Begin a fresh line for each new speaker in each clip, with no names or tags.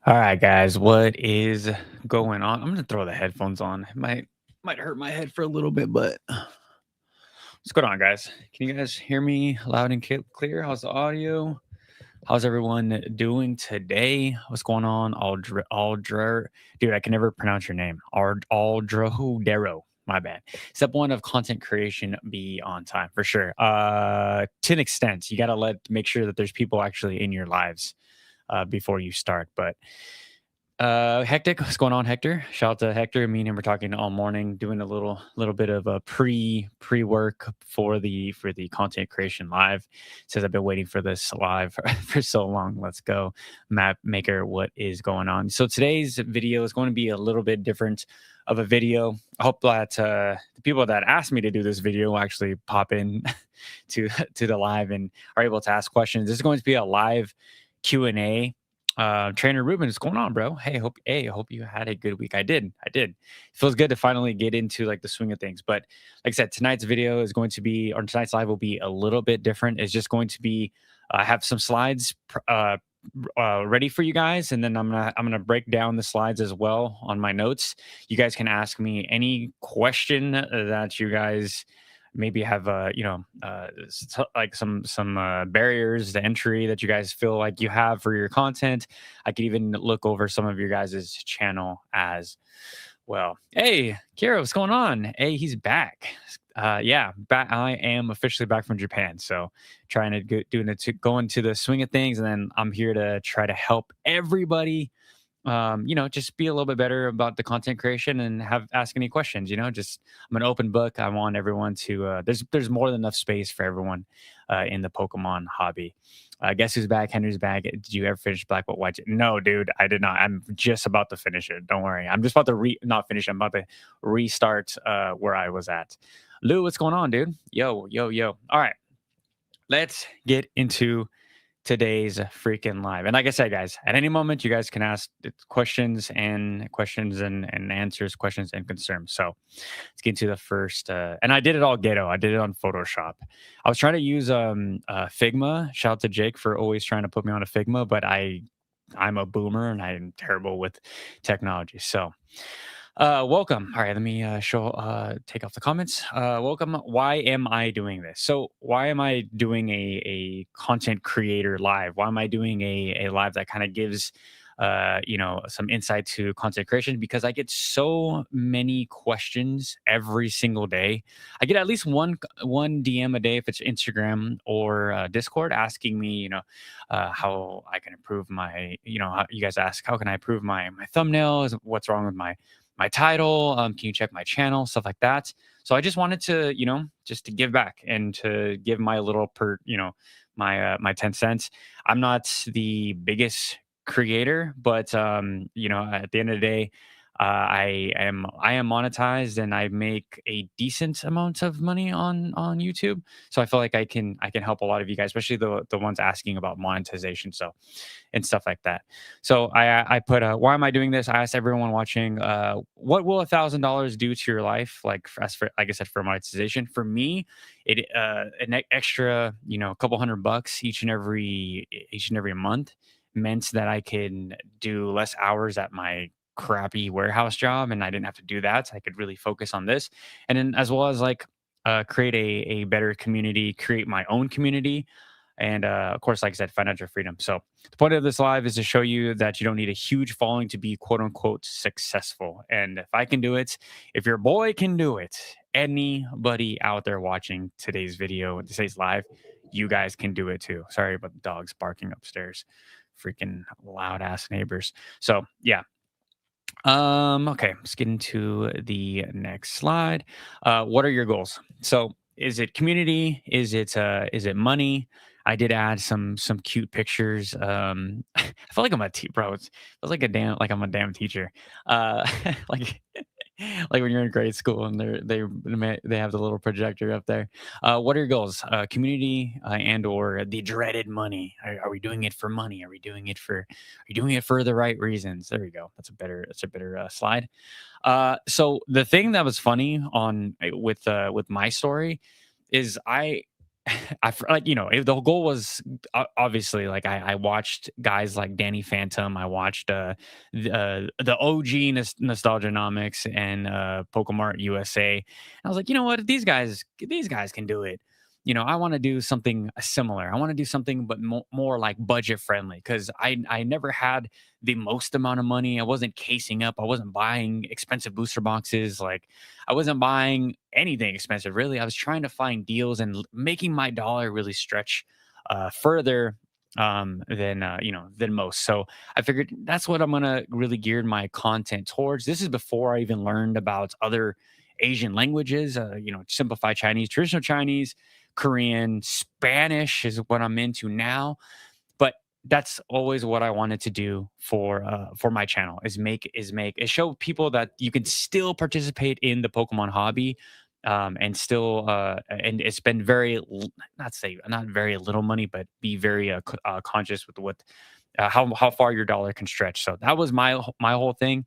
All right, guys, what is going on? I'm gonna throw the headphones on. It might hurt my head for a little bit, but what's going on, guys? Can you guys hear me loud and clear? How's the audio? How's everyone doing today? What's going on? Aldra, dude, I can never pronounce your name. Aldro. My bad. Step one of content creation: be on time for sure. To an extent, you gotta make sure that there's people actually in your lives before you start, but. Hectic, what's going on, Hector? Shout out to Hector. Me and him were talking all morning, doing a little bit of a pre work for the content creation live. Says I've been waiting for this live for so long. Let's go, map maker. What is going on? So today's video is going to be a little bit different of a video. I hope that the people that asked me to do this video will actually pop in to the live and are able to ask questions. This is going to be a live Q&A. Trainer Ruben, what's going on, bro? I hope you had a good week. I did. It feels good to finally get into like the swing of things. But like I said, tonight's video is going to be, or tonight's live will be a little bit different. It's just going to be, I have some slides ready for you guys, and then I'm gonna break down the slides as well on my notes. You guys can ask me any question that you guys maybe have like some barriers to entry that you guys feel like you have for your content. I could even look over some of your guys' channel as well. Hey, Kira, what's going on? Hey, he's back. Yeah, back. I am officially back from Japan, so trying to go into the swing of things, and then I'm here to try to help everybody just be a little bit better about the content creation and ask any questions. Just I'm an open book. I want everyone to there's more than enough space for everyone in the Pokemon hobby. Guess who's back? Henry's back. Did you ever finish Black White White? No, dude, I did not. I'm just about to finish it. Don't worry. I'm just about to not finish. I'm about to restart where I was at. Lou, what's going on, dude? Yo, yo, yo. All right, let's get into today's freaking live. And like I said, guys, at any moment, you guys can ask questions and answers, questions and concerns. So let's get into the first. And I did it all ghetto. I did it on Photoshop. I was trying to use Figma. Shout out to Jake for always trying to put me on a Figma, but I'm a boomer and I'm terrible with technology. So welcome. All right, let me take off the comments. Welcome. Why am I doing this? So why am I doing a content creator live? Why am I doing a live that kind of gives some insight to content creation? Because I get so many questions every single day. I get at least one DM a day if it's Instagram or Discord asking me, how I can improve my, how, you guys ask, how can I improve my thumbnails? What's wrong with my title? Can you check my channel? Stuff like that. So I just wanted to, just to give back and to give my little my 10 cents. I'm not the biggest creator, but at the end of the day, I am monetized and I make a decent amount of money on YouTube. So I feel like I can help a lot of you guys, especially the ones asking about monetization. So and stuff like that. So I put why am I doing this? I asked everyone watching, what will $1,000 do to your life? As for like I said, for monetization. For me, it an extra, a couple $100 each and every month meant that I can do less hours at my crappy warehouse job, and I didn't have to do that. So I could really focus on this, and then as well as like create a better community, create my own community, and of course, like I said, financial freedom. So the point of this live is to show you that you don't need a huge following to be quote unquote successful. And if I can do it, if your boy can do it, anybody out there watching today's video, today's live, you guys can do it too. Sorry about the dogs barking upstairs. Freaking loud ass neighbors. So yeah. Okay, let's get into the next slide. What are your goals? So is it community? Is it money? I did add some cute pictures. I feel like I'm a bro. It feels like I'm a damn teacher. Like like when you're in grade school and they have the little projector up there. What are your goals? Community and or the dreaded money? Are we doing it for money? Are you doing it for the right reasons? There we go. That's a better slide. So the thing that was funny with my story is like, the whole goal was obviously like I watched guys like Danny Phantom. I watched the OG Nostalgianomics and Pokemart USA. And I was like, you know what, these guys can do it. I want to do something similar. I want to do something, but more like budget friendly, because I never had the most amount of money. I wasn't casing up. I wasn't buying expensive booster boxes. Like, I wasn't buying anything expensive, really. I was trying to find deals and making my dollar really stretch further than most. So I figured that's what I'm gonna really gear my content towards. This is before I even learned about other Asian languages. Simplified Chinese, traditional Chinese, Korean, Spanish is what I'm into now. But that's always what I wanted to do for my channel, is show people that you can still participate in the Pokemon hobby, and still and spend not very little money, but be very conscious with what how far your dollar can stretch. So that was my whole thing.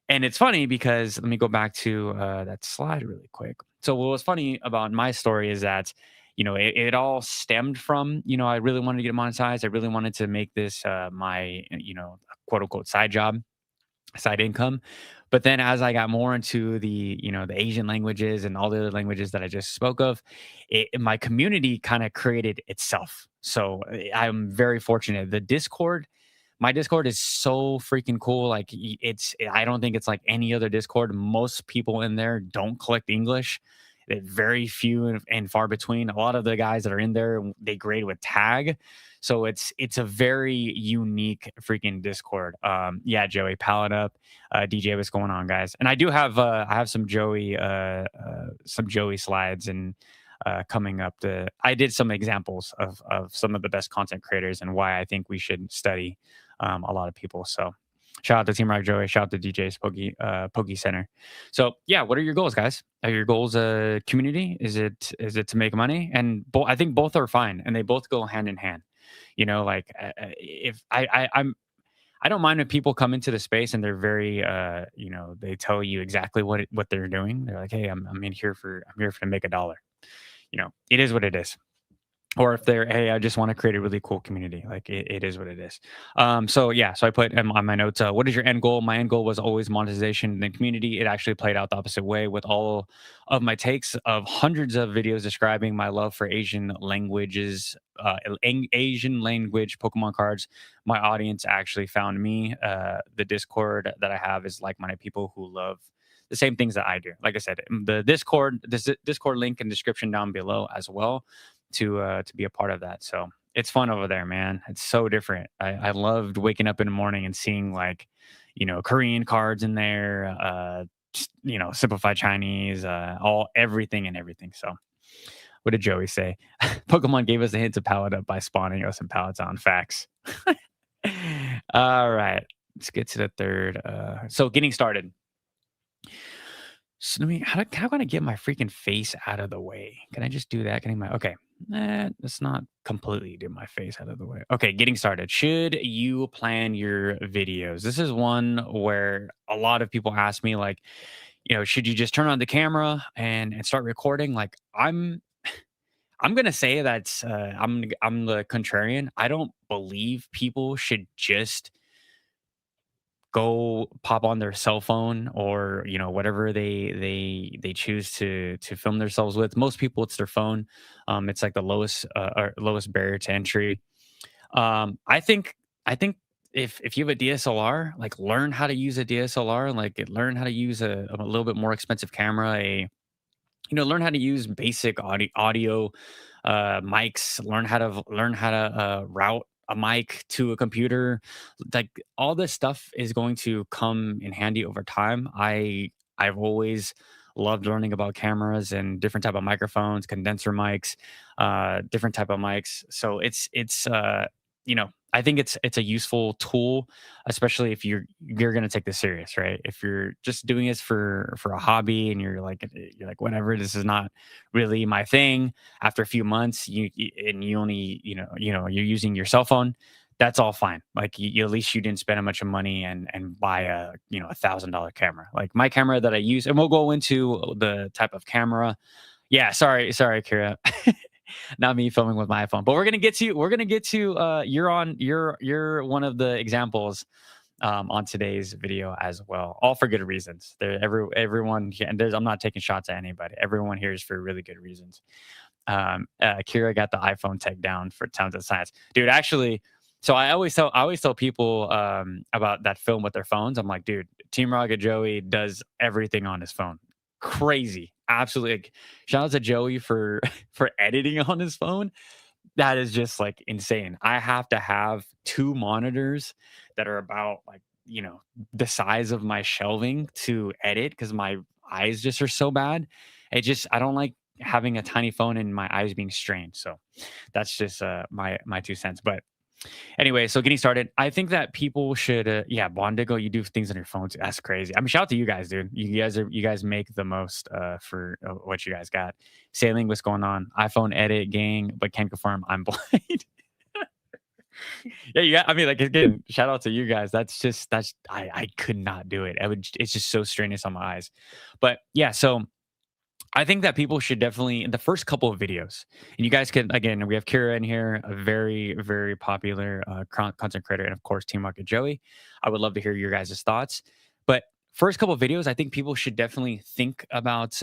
And it's funny because, let me go back to that slide really quick. So what was funny about my story is that, it all stemmed from, I really wanted to get monetized. I really wanted to make this my, quote unquote side job, side income. But then as I got more into the Asian languages and all the other languages that I just spoke of, my community kind of created itself. So I'm very fortunate. My Discord is so freaking cool. Like, I don't think it's like any other Discord. Most people in there don't collect English. Very few and far between. A lot of the guys that are in there, they grade with tag. So it's a very unique freaking Discord. Yeah, Joey, pal it up. DJ, what's going on, guys? And I have some Joey slides and coming up. I did some examples of some of the best content creators and why I think we should study a lot of people. So shout out to Team Rock Joey. Shout out to DJ's Poke Center. So yeah, what are your goals, guys? Are your goals community? Is it to make money? And I think both are fine, and they both go hand in hand. Like, if I don't mind when people come into the space and they're very they tell you exactly what they're doing. They're like, hey, I'm here to make a dollar. It is what it is. Or if they're, hey, I just want to create a really cool community. Like, it is what it is. So yeah, so I put on my notes, what is your end goal? My end goal was always monetization in the community. It actually played out the opposite way with all of my takes of hundreds of videos describing my love for Asian languages, Asian language Pokemon cards. My audience actually found me. The Discord that I have is like-minded people who love the same things that I do. Like I said, this Discord link in description down below as well, to be a part of that. So it's fun over there, man. It's so different. I loved waking up in the morning and seeing, like, Korean cards in there, simplified Chinese, everything and everything. So what did Joey say? Pokemon gave us a hint to pallet up by spawning us in Palatine. Facts. All right, let's get to the third. So getting started. So how can I get my freaking face out of the way? Can I just do that? Okay. Let's not completely do my face out of the way. Okay, getting started. Should you plan your videos? This is one where a lot of people ask me, like, should you just turn on the camera and start recording? Like, I'm gonna say that I'm the contrarian. I don't believe people should just go pop on their cell phone or whatever they choose to film themselves with. Most people, it's their phone. It's like the lowest barrier to entry. I think if you have a DSLR, like, learn how to use a DSLR, like, learn how to use a little bit more expensive camera, learn how to use basic audio mics, learn how to route a mic to a computer. Like, all this stuff is going to come in handy over time. I've always loved learning about cameras and different type of microphones, condenser mics, different type of mics. So I think it's a useful tool, especially if you're going to take this serious, right? If you're just doing this for a hobby and you're like whatever, this is not really my thing. After a few months, you only you're using your cell phone. That's all fine. Like, at least you didn't spend a bunch of money and buy a $1,000 camera. Like my camera that I use, and we'll go into the type of camera. Yeah, sorry, Kira. not me filming with my iPhone. But we're gonna get to you're one of the examples on today's video as well, all for good reasons. Everyone and I'm not taking shots at anybody. Everyone here is for really good reasons. Kira got the iPhone tech down for tons of science, dude. Actually, so I always tell people about that film with their phones. I'm like, dude, Team Rocket Joey does everything on his phone. Crazy, absolutely. Like, shout out to Joey for for editing on his phone. That is just like insane. I have to have two monitors that are about like, the size of my shelving to edit because my eyes just are so bad. I don't like having a tiny phone and my eyes being strained. So that's just my 2 cents. But anyway, so getting started, I think that people should, yeah, Bondigo, you do things on your phone too. That's crazy. I mean, shout out to you guys, dude. You guys make the most for what you guys got. Sailing, what's going on? iPhone edit gang, but can confirm I'm blind. Yeah. I mean, like again, shout out to you guys. I could not do it. It's just so strenuous on my eyes. But yeah, so I think that people should definitely in the first couple of videos, and you guys can again, we have Kira in here, a very very popular content creator, and of course Team Rocket Joey. I would love to hear your guys' thoughts. But first couple of videos, I think people should definitely think about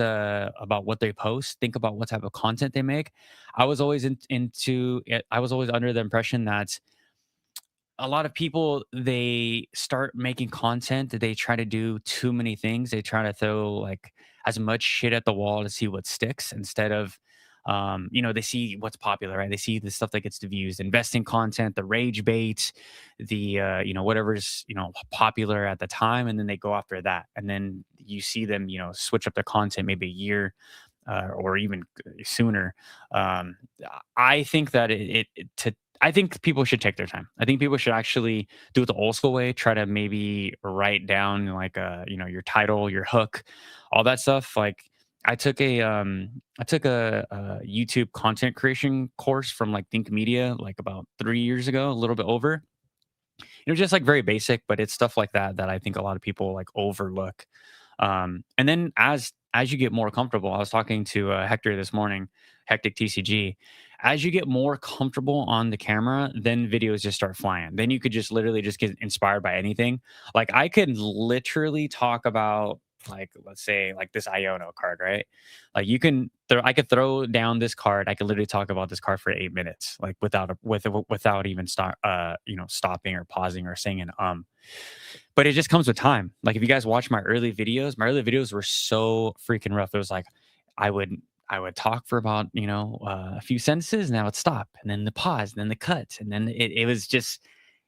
what they post, think about what type of content they make. I was always into it. I was always under the impression that a lot of people they start making content they try to do too many things, they try to throw like as much shit at the wall to see what sticks instead of they see what's popular, right? They see the stuff that gets the views, investing content, the rage bait, the whatever's popular at the time, and then they go after that, and then you see them switch up their content maybe a year or even sooner. um, I think that I think people should take their time. I think people should actually do it the old school way. Try to maybe write down like your title, your hook, all that stuff. Like I took a YouTube content creation course from like Think Media like about 3 years ago, a little bit over. It was just like very basic, but it's stuff like that that I think a lot of people like overlook. And then as you get more comfortable, I was talking to Hector this morning, Hectic TCG. As you get more comfortable on the camera, then videos just start flying. Then you could just literally just get inspired by anything. Like I could literally talk about like let's say like this Iono card, right? Like I could throw down this card. I could literally talk about this card for 8 minutes, like without even stopping or pausing or saying an but it just comes with time. Like if you guys watch my early videos were so freaking rough. It was like I would I would talk for about a few sentences, and I would stop, and then the pause, and then the cut, and then it was just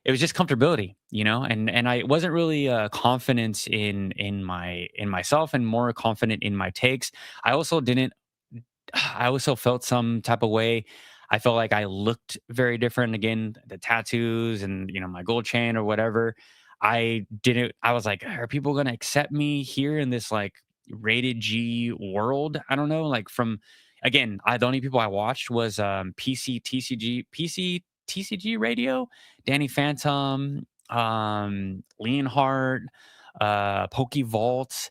comfortability, and I wasn't really confident in myself, and more confident in my takes. I also didn't. I also felt some type of way. I felt like I looked very different. Again, the tattoos and my gold chain or whatever. I didn't. I was like, are people gonna accept me here in this like rated G world? I don't know. Like from again, the only people I watched was PC TCG radio, Danny Phantom, Leonhardt, Pokey Vault,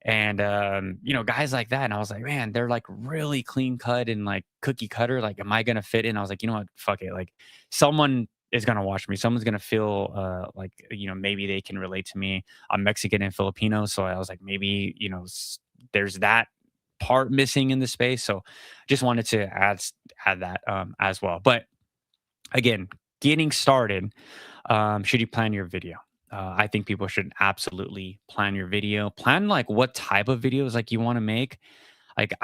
and guys like that. And I was like, man, they're like really clean cut and like cookie cutter. Like, am I gonna fit in? I was like, you know what, fuck it. Like someone is gonna watch me, someone's gonna feel like maybe they can relate to me. I'm Mexican and Filipino, so I was like, maybe there's that part missing in the space. So just wanted to add that as well. But again, getting started, should you plan your video? I think people should absolutely plan your video. Plan like what type of videos like you want to make. Like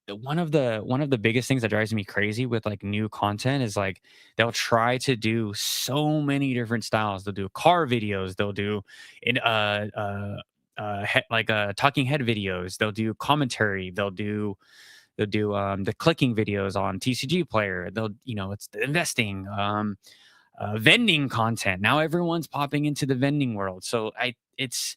one of the biggest things that drives me crazy with like new content is like they'll try to do so many different styles. They'll do car videos. They'll do in talking head videos. They'll do commentary. They'll do the clicking videos on TCG Player. It's the investing, vending content. Now everyone's popping into the vending world. So it's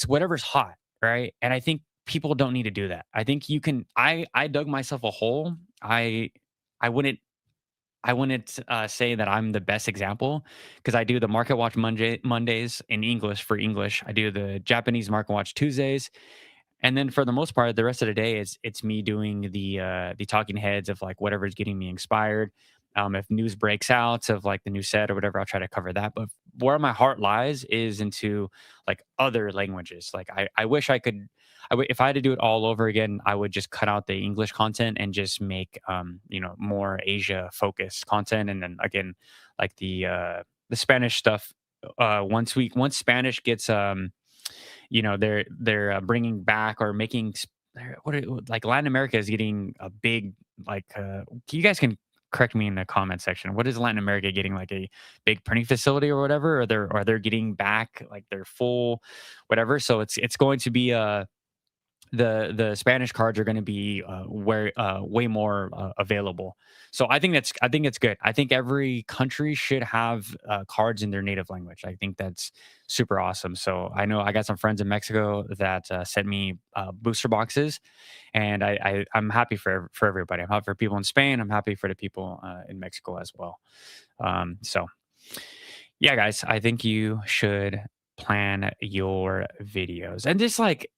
whatever's hot, right? And I think people don't need to do that. I think you can. I dug myself a hole. I wouldn't say that I'm the best example because I do the Market Watch Mondays in English for English. I do the Japanese Market Watch Tuesdays, And then for the most part, the rest of the day it's me doing the talking heads of like whatever's getting me inspired. If news breaks out of like the new set or whatever, I'll try to cover that. But where my heart lies is into like other languages. Like I wish I could. If I had to do it all over again, I would just cut out the English content and just make more Asia focused content. And then again, like the Spanish stuff. Once Spanish gets they're bringing back or making like Latin America is getting a big like you guys can correct me in the comment section. What is Latin America getting, like a big printing facility or whatever, or they're getting back like their full whatever? So it's going to be the Spanish cards are going to be way more available. So I think it's good. I think every country should have cards in their native language. I think that's super awesome. So I know I got some friends in Mexico that sent me booster boxes, and I'm happy for everybody. I'm happy for people in Spain. I'm happy for the people in Mexico as well. So yeah, guys, I think you should plan your videos. And just like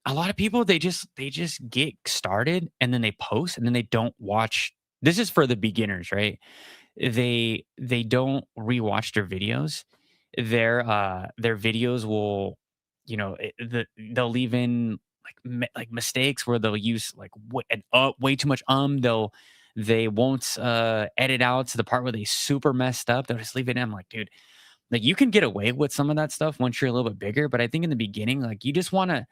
a lot of people they just get started and then they post and then they don't watch. This is for the beginners, right? They don't rewatch their videos. Their videos will, they'll leave in like like mistakes where they'll use like way too much they won't edit out to the part where they super messed up. They'll just leave it in. I'm like, dude, like you can get away with some of that stuff once you're a little bit bigger, but I think in the beginning, like you just want to,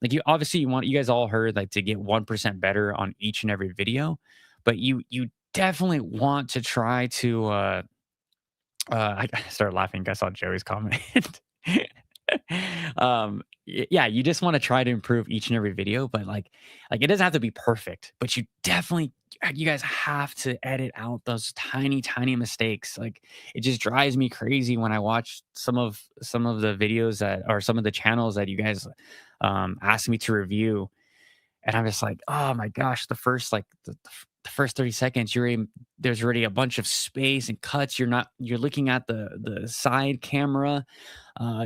like you guys all heard like to get 1% better on each and every video, but you definitely want to try to. I started laughing. I saw Joey's comment. Yeah, you just want to try to improve each and every video, but like it doesn't have to be perfect, but you guys have to edit out those tiny mistakes. Like it just drives me crazy when I watch some of the videos that or some of the channels that you guys ask me to review, and I'm just like, oh my gosh, the first 30 seconds, there's already a bunch of space and cuts. You're looking at the side camera.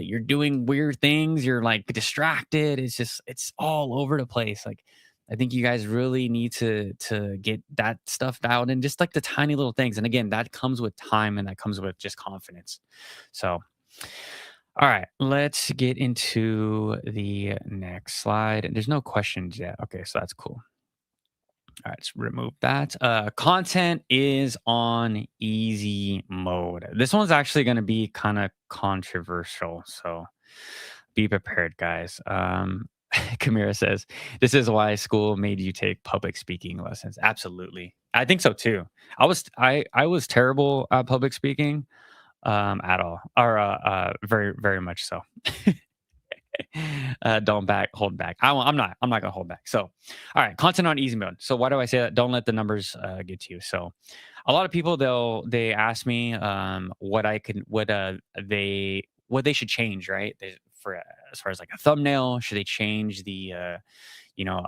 You're doing weird things. You're like distracted. It's all over the place. Like I think you guys really need to get that stuff dialed in, just like the tiny little things. And again, that comes with time and that comes with just confidence. So all right, let's get into the next slide. There's no questions yet. Okay, so that's cool. All right, let's remove that. Content is on easy mode. This one's actually going to be kind of controversial, so be prepared, guys. Kamira says, "This is why school made you take public speaking lessons." Absolutely, I think so too. I was terrible at public speaking, at all, or very very much so. Don't hold back. I'm not gonna hold back. So, all right, content on easy mode. So why do I say that? Don't let the numbers get to you. So, a lot of people they ask me what they should change, right? For as far as like a thumbnail, should they change the you know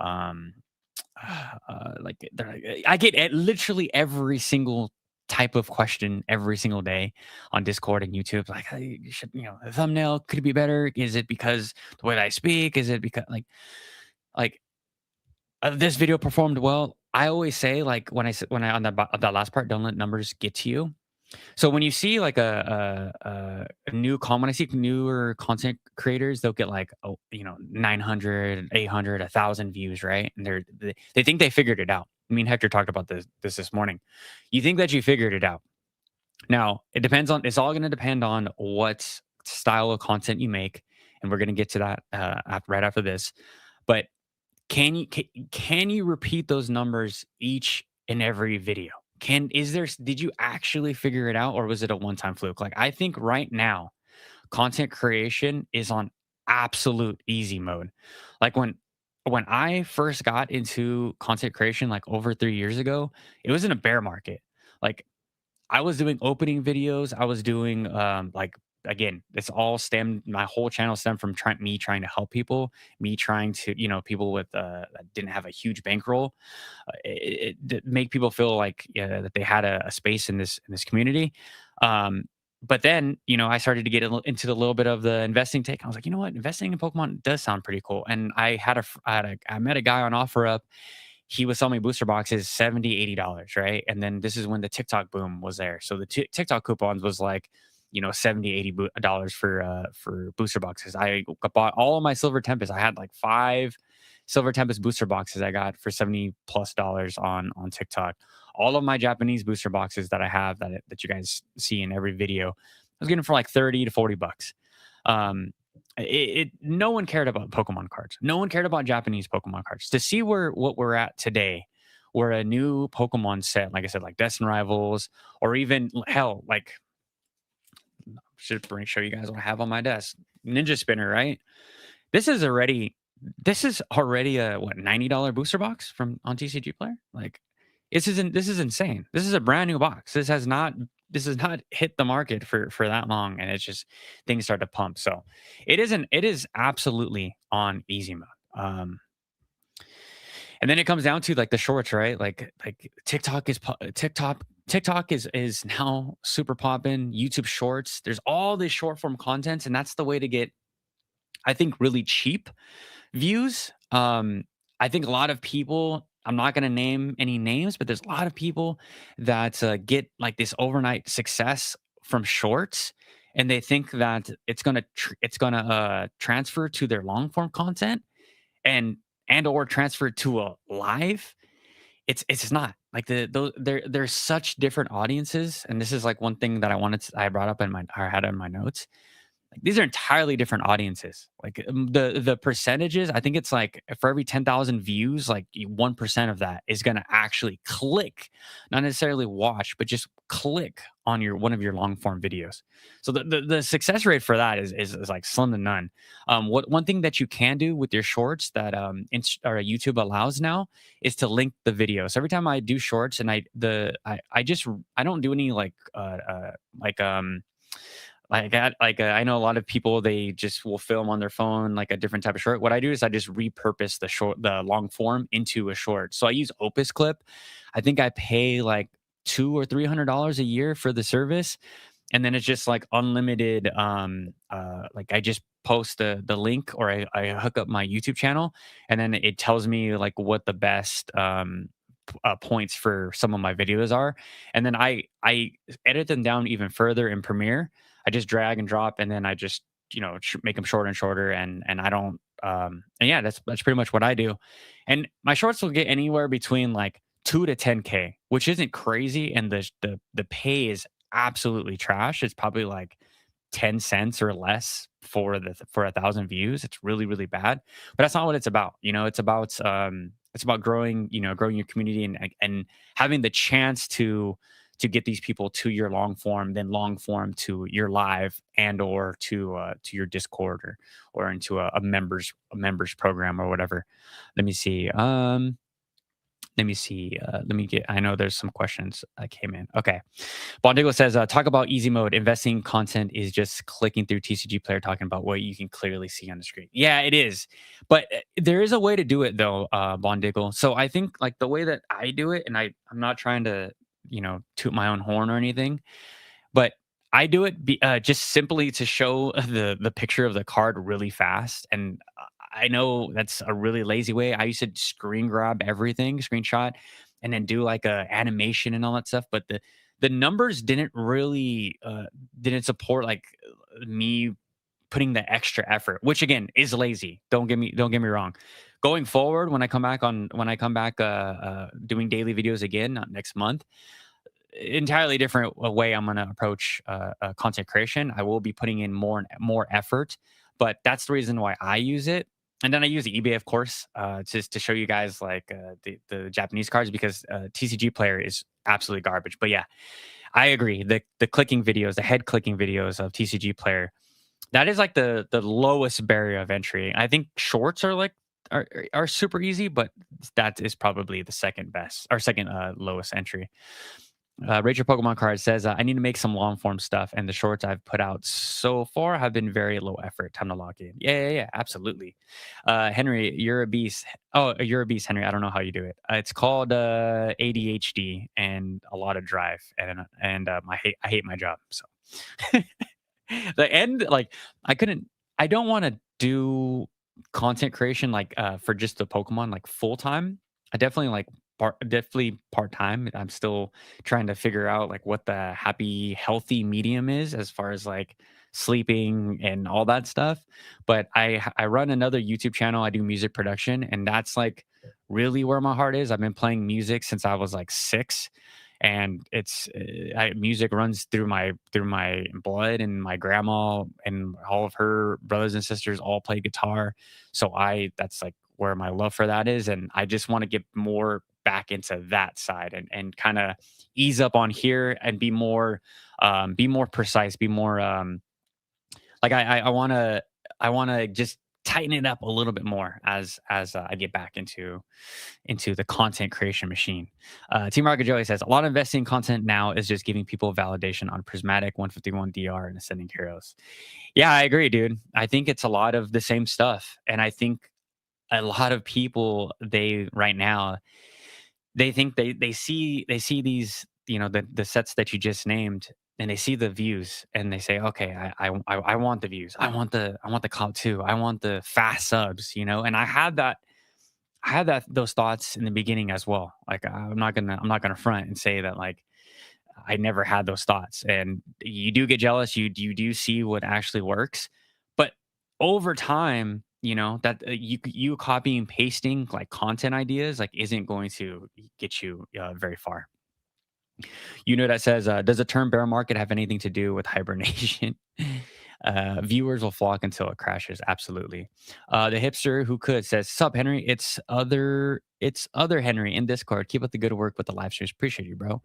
I get literally every single type of question every single day on Discord and YouTube. Like, hey, you should, the thumbnail could it be better? Is it because the way that I speak? Is it because like this video performed well? I always say like when I on that last part, don't let numbers get to you. So when you see like a new comment, I see newer content creators, they'll get like, 900, 800, 1,000 views, right? And they think they figured it out. Me and Hector talked about this morning. You think that you figured it out. Now, it's all going to depend on what style of content you make. And we're going to get to that right after this. But can you repeat those numbers each and every video? Did you actually figure it out, or was it a one-time fluke? Like I think right now, content creation is on absolute easy mode. Like when I first got into content creation like over 3 years ago, it was in a bear market. Like I was doing opening videos. I was doing like again, it's all stemmed. My whole channel stemmed from trying to help people, me trying to people with that didn't have a huge bankroll, make people feel like that they had a space in this community. but then, I started to get into the little bit of the investing take. I was like, you know what, investing in Pokemon does sound pretty cool. And I met a guy on OfferUp. He was selling me booster boxes, $70, $80, right? And then this is when the TikTok boom was there. So the TikTok coupons was like, $70, $80 for booster boxes. I bought all of my Silver Tempest. I had like 5 Silver Tempest booster boxes I got for $70+ on TikTok. All of my Japanese booster boxes that I have that you guys see in every video, I was getting for like 30 to 40 bucks. Um, no one cared about Pokemon cards. No one cared about Japanese Pokemon cards. To see what we're at today, where a new Pokemon set, like I said, like Destin Rivals, or even hell, like show you guys what I have on my desk. Ninja Spinner, right? This is already a what, $90 booster box from on TCG Player. Like this is insane. This is a brand new box. This has not hit the market for that long, and it's just things start to pump. So it is absolutely on easy mode. And then it comes down to like the shorts, right? Like TikTok is now super popping. YouTube Shorts. There's all this short form content, and that's the way to get, I think, really cheap views. I think a lot of people, I'm not going to name any names, but there's a lot of people that get like this overnight success from shorts, and they think that it's going to transfer to their long form content and or transfer to a live. It's not like there's such different audiences, and this is like one thing that I brought up I had in my notes. Like, these are entirely different audiences. Like the percentages, I think it's like for every 10,000 views, like 1% of that is going to actually click, not necessarily watch, but just click on one of your long form videos. So the success rate for that is like slim to none. One thing that you can do with your shorts that YouTube allows now is to link the video. So every time I do shorts and I don't do any I know a lot of people, they just will film on their phone like a different type of short. What I do is I just repurpose the long form into a short. So I use Opus Clip. I think I pay like $200 or $300 a year for the service, and then it's just like unlimited. Like I just post the link, or I hook up my YouTube channel, and then it tells me like what the best points for some of my videos are, and then I edit them down even further in Premiere. I just drag and drop, and then I just make them shorter and shorter, and I don't and yeah, that's pretty much what I do. And my shorts will get anywhere between like 2 to 10K, which isn't crazy, and the pay is absolutely trash. It's probably like 10 cents or less for 1,000 views. It's really, really bad, but that's not what it's about. It's about growing your community, and having the chance to get these people to your long form, then long form to your live, and or to your Discord, or into a members program or whatever. Let me see. I know there's some questions that came in. Okay. Bondigo says, talk about easy mode. Investing content is just clicking through TCG Player, talking about what you can clearly see on the screen. Yeah, it is. But there is a way to do it, though, Bondigo. So I think like the way that I do it, and I'm not trying to, toot my own horn or anything, but I do it just simply to show the picture of the card really fast. And I know that's a really lazy way. I used to screen grab everything, screenshot, and then do like a animation and all that stuff. But the numbers didn't really didn't support like me putting the extra effort, which again is lazy. Don't get me wrong. Going forward, when I come back doing daily videos again, not next month, entirely different way I'm going to approach content creation. I will be putting in more effort, but that's the reason why I use it. And then I use the eBay, of course, just to show you guys like the Japanese cards, because TCG Player is absolutely garbage. But yeah, I agree. The clicking videos, the head clicking videos of TCG Player, that is like the lowest barrier of entry. I think shorts are super easy, but that is probably the second best, or second lowest entry. Rachel Pokemon Card says, I need to make some long form stuff, and the shorts I've put out so far have been very low effort. Time to log in. Yeah, absolutely. Henry, you're a beast. Oh, you're a beast, Henry. I don't know how you do it. It's called ADHD and a lot of drive, and I hate my job. So The end, like I couldn't. I don't want to do content creation like for just the Pokemon like full time. I definitely like definitely part time. I'm still trying to figure out like what the happy healthy medium is as far as like sleeping and all that stuff. But I run another YouTube channel. I do music production, and that's like really where my heart is. I've been playing music since I was like 6, and it's music runs through my blood, and my grandma and all of her brothers and sisters all play guitar, so I that's like where my love for that is, and I just want to get more back into that side and kind of ease up on here and be more precise, be more like I want to just tighten it up a little bit more as I get back into the content creation machine. Team Rocket Joey says a lot of investing in content now is just giving people validation on Prismatic 151 DR and Ascending Heroes. Yeah, I agree, dude. I think it's a lot of the same stuff, and I think a lot of people they right now they think they see these, you know, the sets that you just named, and they see the views and they say, okay, I want the views, I want the clout too, I want the fast subs, you know. And I had that those thoughts in the beginning as well. Like I'm not gonna front and say that like I never had those thoughts. And you do get jealous. You do see what actually works, but over time, you know that you copying and pasting like content ideas like isn't going to get you very far. You know that says, does the term bear market have anything to do with hibernation? Viewers will flock until it crashes. Absolutely. The hipster who could says, "Sup, Henry? It's other Henry in Discord. Keep up the good work with the live streams. Appreciate you, bro."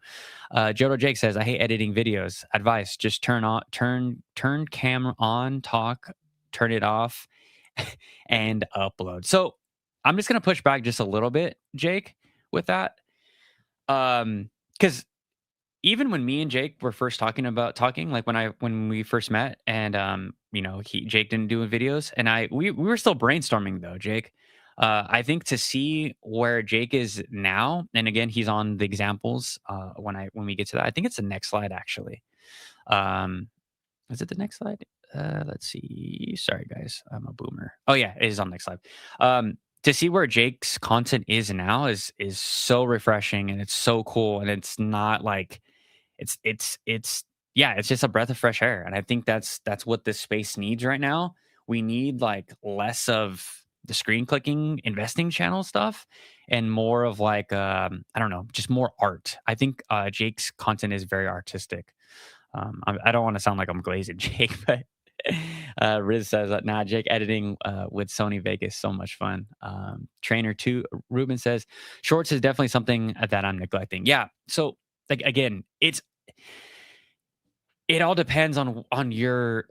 Jodo Jake says, "I hate editing videos. Advice: just turn camera on, talk, turn it off, and upload." So I'm just gonna push back just a little bit, Jake, with that. Because even when me and Jake were first talking, like when we first met, and you know, Jake didn't do videos, and we were still brainstorming though, Jake. I think to see where Jake is now, and again, he's on the examples. When we get to that, I think it's the next slide actually. Um, is it the next slide? Let's see. Sorry, guys, I'm a boomer. Oh yeah, it is on the next slide. To see where Jake's content is now is so refreshing, and it's so cool, and it's not like it's yeah, it's just a breath of fresh air. And I think that's what this space needs right now. We need like less of the screen clicking investing channel stuff and more of like I don't know, just more art. I think Jake's content is very artistic. I don't want to sound like I'm glazing Jake, but Riz says that nah, Jake editing with Sony Vegas so much fun. Trainer 2 Ruben says shorts is definitely something that I'm neglecting. Yeah, so like again, it all depends on your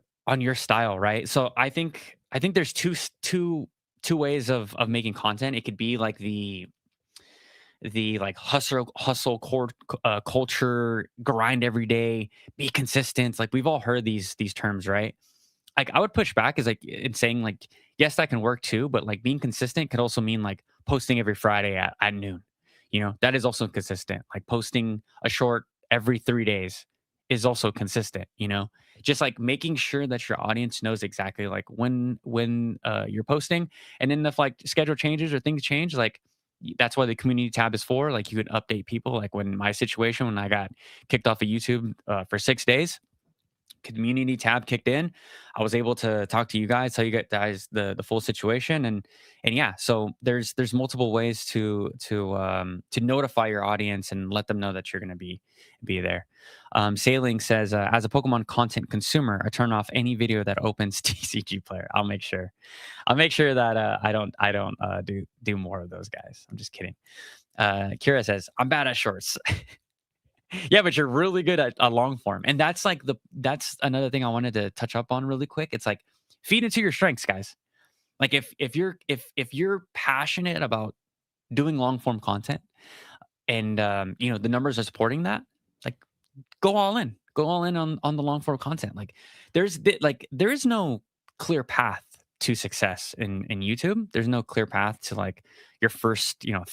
style, right? So I think there's two ways of making content. It could be like the like culture, grind every day, be consistent. Like we've all heard these terms, right? Like I would push back is like in saying like yes, that can work too, but like being consistent could also mean like posting every Friday at noon. You know, that is also consistent. Like posting a short every 3 days is also consistent, you know. Just like making sure that your audience knows exactly like when you're posting. And then if like schedule changes or things change, like that's why the community tab is for. Like you can update people. Like when my situation, when I got kicked off of YouTube for 6 days, community tab kicked in. I was able to talk to you guys, tell you guys the full situation, and yeah. So there's multiple ways to notify your audience and let them know that you're going to be there. Sailing says, as a Pokemon content consumer, I turn off any video that opens TCG player. I'll make sure that I don't do more of those guys. I'm just kidding. Kira says, I'm bad at shorts. Yeah, but you're really good at a long form. And that's like that's another thing I wanted to touch up on really quick. It's like feed into your strengths, guys. Like if you're passionate about doing long form content and you know the numbers are supporting that, like go all in. Go all in on the long form content. Like there is no clear path to success in YouTube. There's no clear path to like your first, $1,000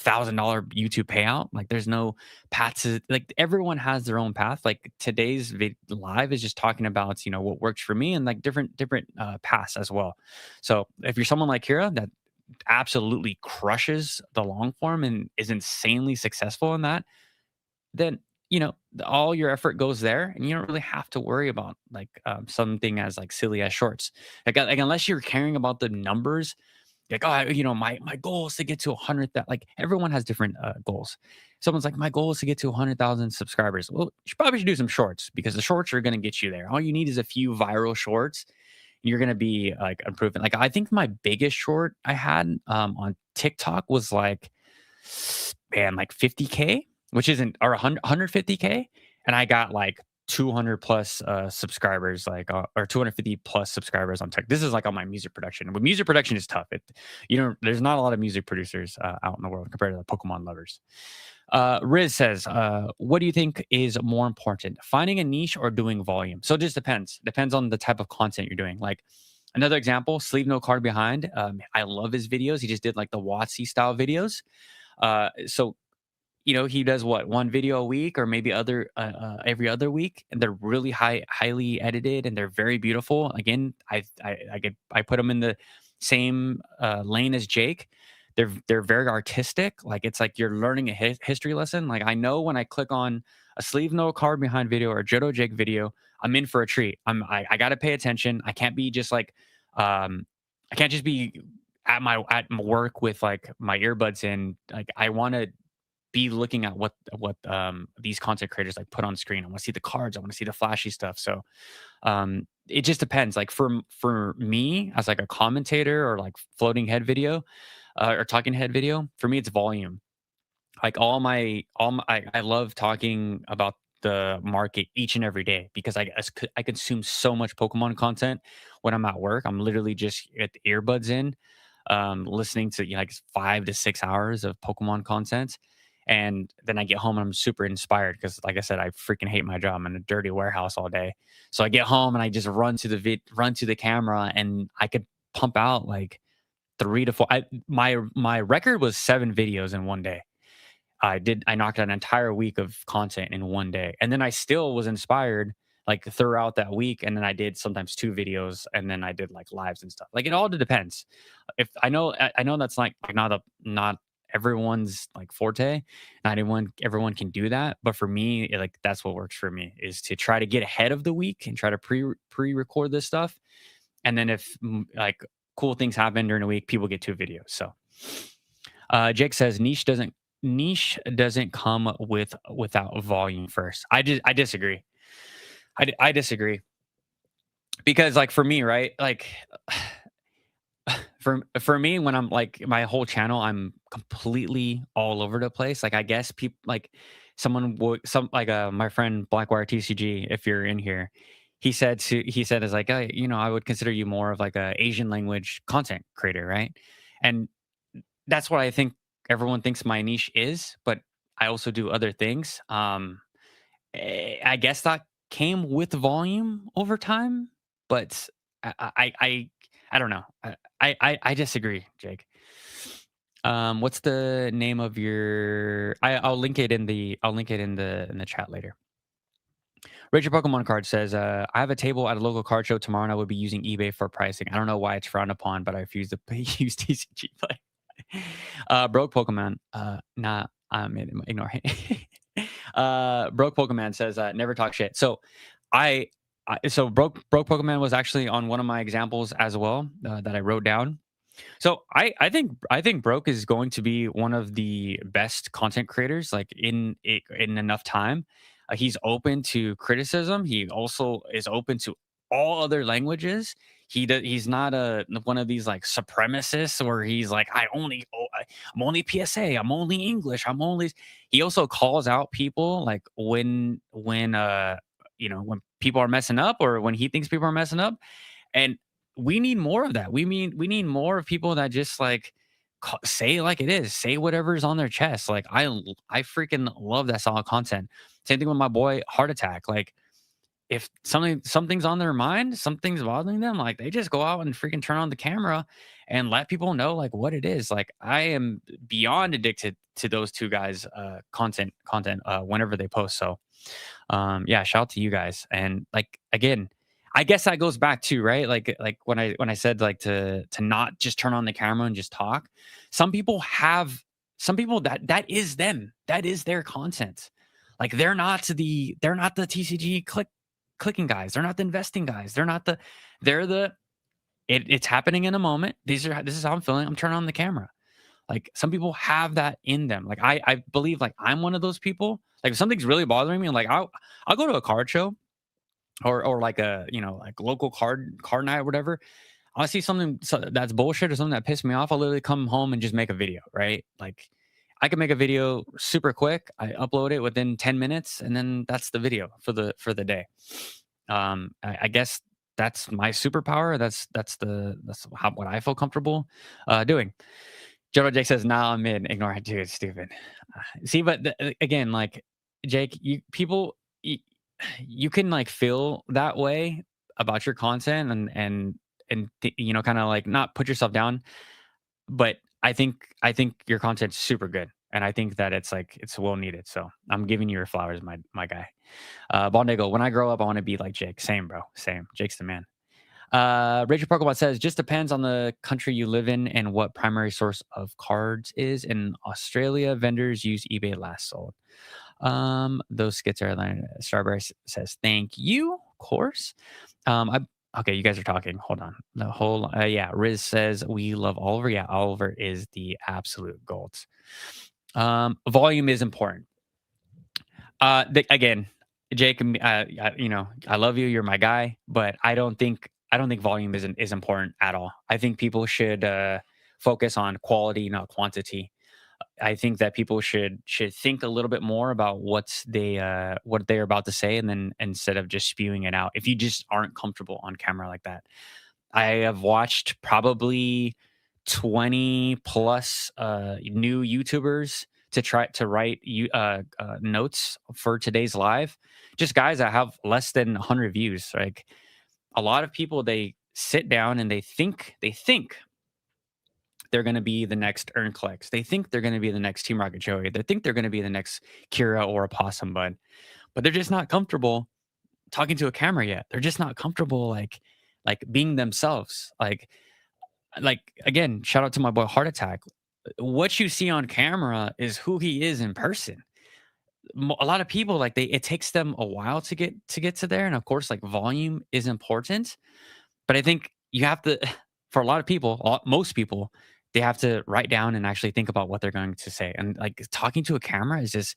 YouTube payout. Like there's no path to like everyone has their own path. Like today's live is just talking about, what works for me and like different paths as well. So if you're someone like Kira that absolutely crushes the long form and is insanely successful in that, then all your effort goes there and you don't really have to worry about like something as like silly as shorts. Like unless you're caring about the numbers, like, oh, my goal is to get to 100,000. Like everyone has different goals. Someone's like, my goal is to get to 100,000 subscribers. Well, you probably should do some shorts because the shorts are going to get you there. All you need is a few viral shorts. And you're going to be like improving. Like I think my biggest short I had on TikTok was like, man, like 50K, which isn't, or 150K. And I got like 200 plus subscribers, like, or 250 plus subscribers on TikTok. This is like on my music production. But music production is tough. There's not a lot of music producers out in the world compared to the Pokemon lovers. Riz says, what do you think is more important, finding a niche or doing volume? So it just depends on the type of content you're doing. Like another example, Sleeve No Card Behind. I love his videos. He just did like the Watsy style videos. So he does what, one video a week or maybe every other week, and they're really highly edited and they're very beautiful. Again, I put them in the same lane as Jake. They're very artistic. Like it's like you're learning a history lesson. Like I know when I click on a Sleeve No Card Behind video or a Jodo Jake video, I'm in for a treat. I got to pay attention. I can't be just like I can't just be at my work with like my earbuds in. Like I want to be looking at what these content creators like put on screen. I want to see the cards. I want to see the flashy stuff. So it just depends. Like for me as like a commentator or like floating head video or talking head video, for me it's volume. Like I love talking about the market each and every day because I consume so much Pokemon content when I'm at work. I'm literally just at the earbuds in, listening to like 5 to 6 hours of Pokemon content. And then I get home and I'm super inspired because, like I said, I freaking hate my job. I'm in a dirty warehouse all day. So I get home and I just run to the camera, and I could pump out like 3 to 4. My record was 7 videos in one day. I knocked out an entire week of content in one day, and then I still was inspired like throughout that week. And then I did sometimes 2 videos, and then I did like lives and stuff. Like it all depends. If I know that's like not everyone's like forte. Not everyone can do that, but for me, like that's what works for me is to try to get ahead of the week and try to pre-record this stuff. And then if like cool things happen during the week, people get 2 videos. So Jake says niche doesn't come without volume first. I disagree. I disagree because like for me, right? Like for me, when I'm like my whole channel, I'm completely all over the place. Like I guess people like my friend Blackwire TCG, if you're in here, he said is like, I would consider you more of like a Asian language content creator, right? And that's what I think everyone thinks my niche is, but I also do other things. I guess that came with volume over time, but I don't know. I disagree, Jake. What's the name of your? I'll link it in the chat later. Richard Pokemon Card says, I have a table at a local card show tomorrow, and I will be using eBay for pricing. I don't know why it's frowned upon, but I refuse to use TCG play. Broke Pokemon. Nah, I'm ignore it. Broke Pokemon says, never talk shit. So so broke Pokemon was actually on one of my examples as well that I wrote down. So I think Broke is going to be one of the best content creators like in enough time. He's open to criticism. He also is open to all other languages. He's not one of these like supremacists where he's like I'm only PSA, I'm only English, He also calls out people like when people are messing up or when he thinks people are messing up. And we need more of that. We need more of people that just like say it like it is, say whatever's on their chest. Like I freaking love that solid content. Same thing with my boy Heart Attack. Like if something's on their mind, something's bothering them, like they just go out and freaking turn on the camera and let people know like what it is. Like I am beyond addicted to those two guys content whenever they post. So yeah, shout out to you guys. And like again, I guess that goes back to right, like when I said like to not just turn on the camera and just talk. Some people have some people that is them. That is their content. Like they're not the TCG clicking guys. They're not the investing guys. They're the it's happening in a moment. This is how I'm feeling. I'm turning on the camera. Like some people have that in them. Like I believe like I'm one of those people. Like if something's really bothering me, like I'll go to a card show or like a like local card night or whatever. I'll see something that's bullshit or something that pissed me off. I'll literally come home and just make a video, right? Like I can make a video super quick. I upload it within 10 minutes and then that's the video for the day. I guess that's my superpower. That's what I feel comfortable doing. General Jake says, "Nah, I'm in. Ignore it, dude. It's stupid." See, but again, like Jake, you can like feel that way about your content and kind of like not put yourself down. But I think your content's super good, and I think that it's well needed. So I'm giving you your flowers, my guy. Bondego, when I grow up, I want to be like Jake. Same, bro. Same. Jake's the man. Rachel Parkabot says, just depends on the country you live in and what primary source of cards is. In Australia, vendors use eBay last sold. Those skits are Strawberry says, thank you, of course. Okay, you guys are talking. Hold on. The whole yeah, Riz says we love Oliver. Yeah, Oliver is the absolute gold. Volume is important. Again, Jake, I love you. You're my guy, but I don't think volume is important at all. I think people should focus on quality, not quantity. I think that people should think a little bit more about what they're about to say, and then instead of just spewing it out. If you just aren't comfortable on camera like that, I have watched probably 20 plus new YouTubers to try to write notes for today's live. Just guys that have less than 100 views. Like a lot of people, they sit down and they think they're going to be the next Earn Collects. They think they're going to be the next Team Rocket Joey. They think they're going to be the next Kira or a Possum Bud, but they're just not comfortable talking to a camera yet. They're just not comfortable like being themselves. Like again, shout out to my boy Heart Attack. What you see on camera is who he is in person. A lot of people it takes them a while to get to there, and of course, like volume is important. But I think you have to, for a lot of people, most people, they have to write down and actually think about what they're going to say. And like talking to a camera is just,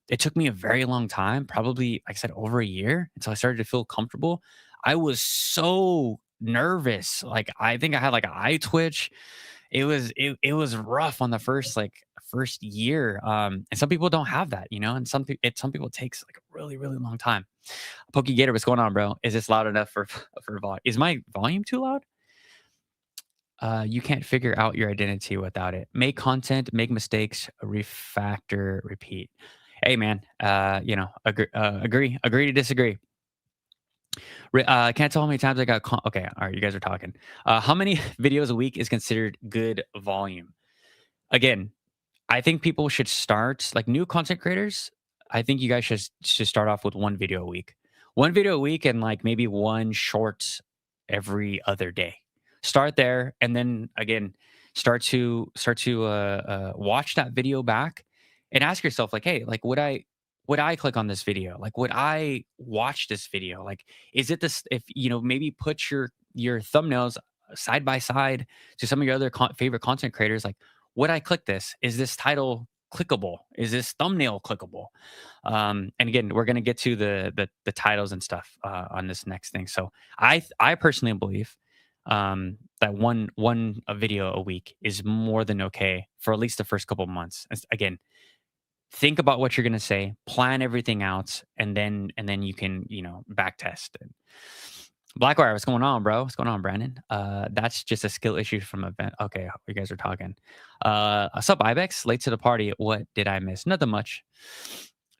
it took me a very long time, probably, like I said, over a year until I started to feel comfortable. I was so nervous. Like I think I had like an eye twitch. It was rough on the first year. And some people don't have that, and some people it takes like a really, really long time. Pokey Gator, what's going on, bro? Is this loud enough for volume? Is my volume too loud? You can't figure out your identity without it. Make content, make mistakes, refactor, repeat. Hey, man, agree to disagree. Can't tell how many times I got. Okay, all right, you guys are talking. How many videos a week is considered good volume? Again, I think people should start, like new content creators. I think you guys should start off with one video a week. One video a week and like maybe one short every other day. Start there, and then again, start to watch that video back and ask yourself like, hey, like would I click on this video? Like would I watch this video? Like is it this, if maybe put your thumbnails side by side to some of your other favorite content creators, like would I click this? Is this title clickable? Is this thumbnail clickable? And again, we're going to get to the titles and stuff on this next thing. So I personally believe that one video a week is more than okay for at least the first couple of months. Again, think about what you're going to say, plan everything out, and then you can back test it. Blackwire, what's going on, bro? What's going on, Brandon? That's just a skill issue from event. Okay, you guys are talking. What's up, Ibex? Late to the party. What did I miss? Nothing much.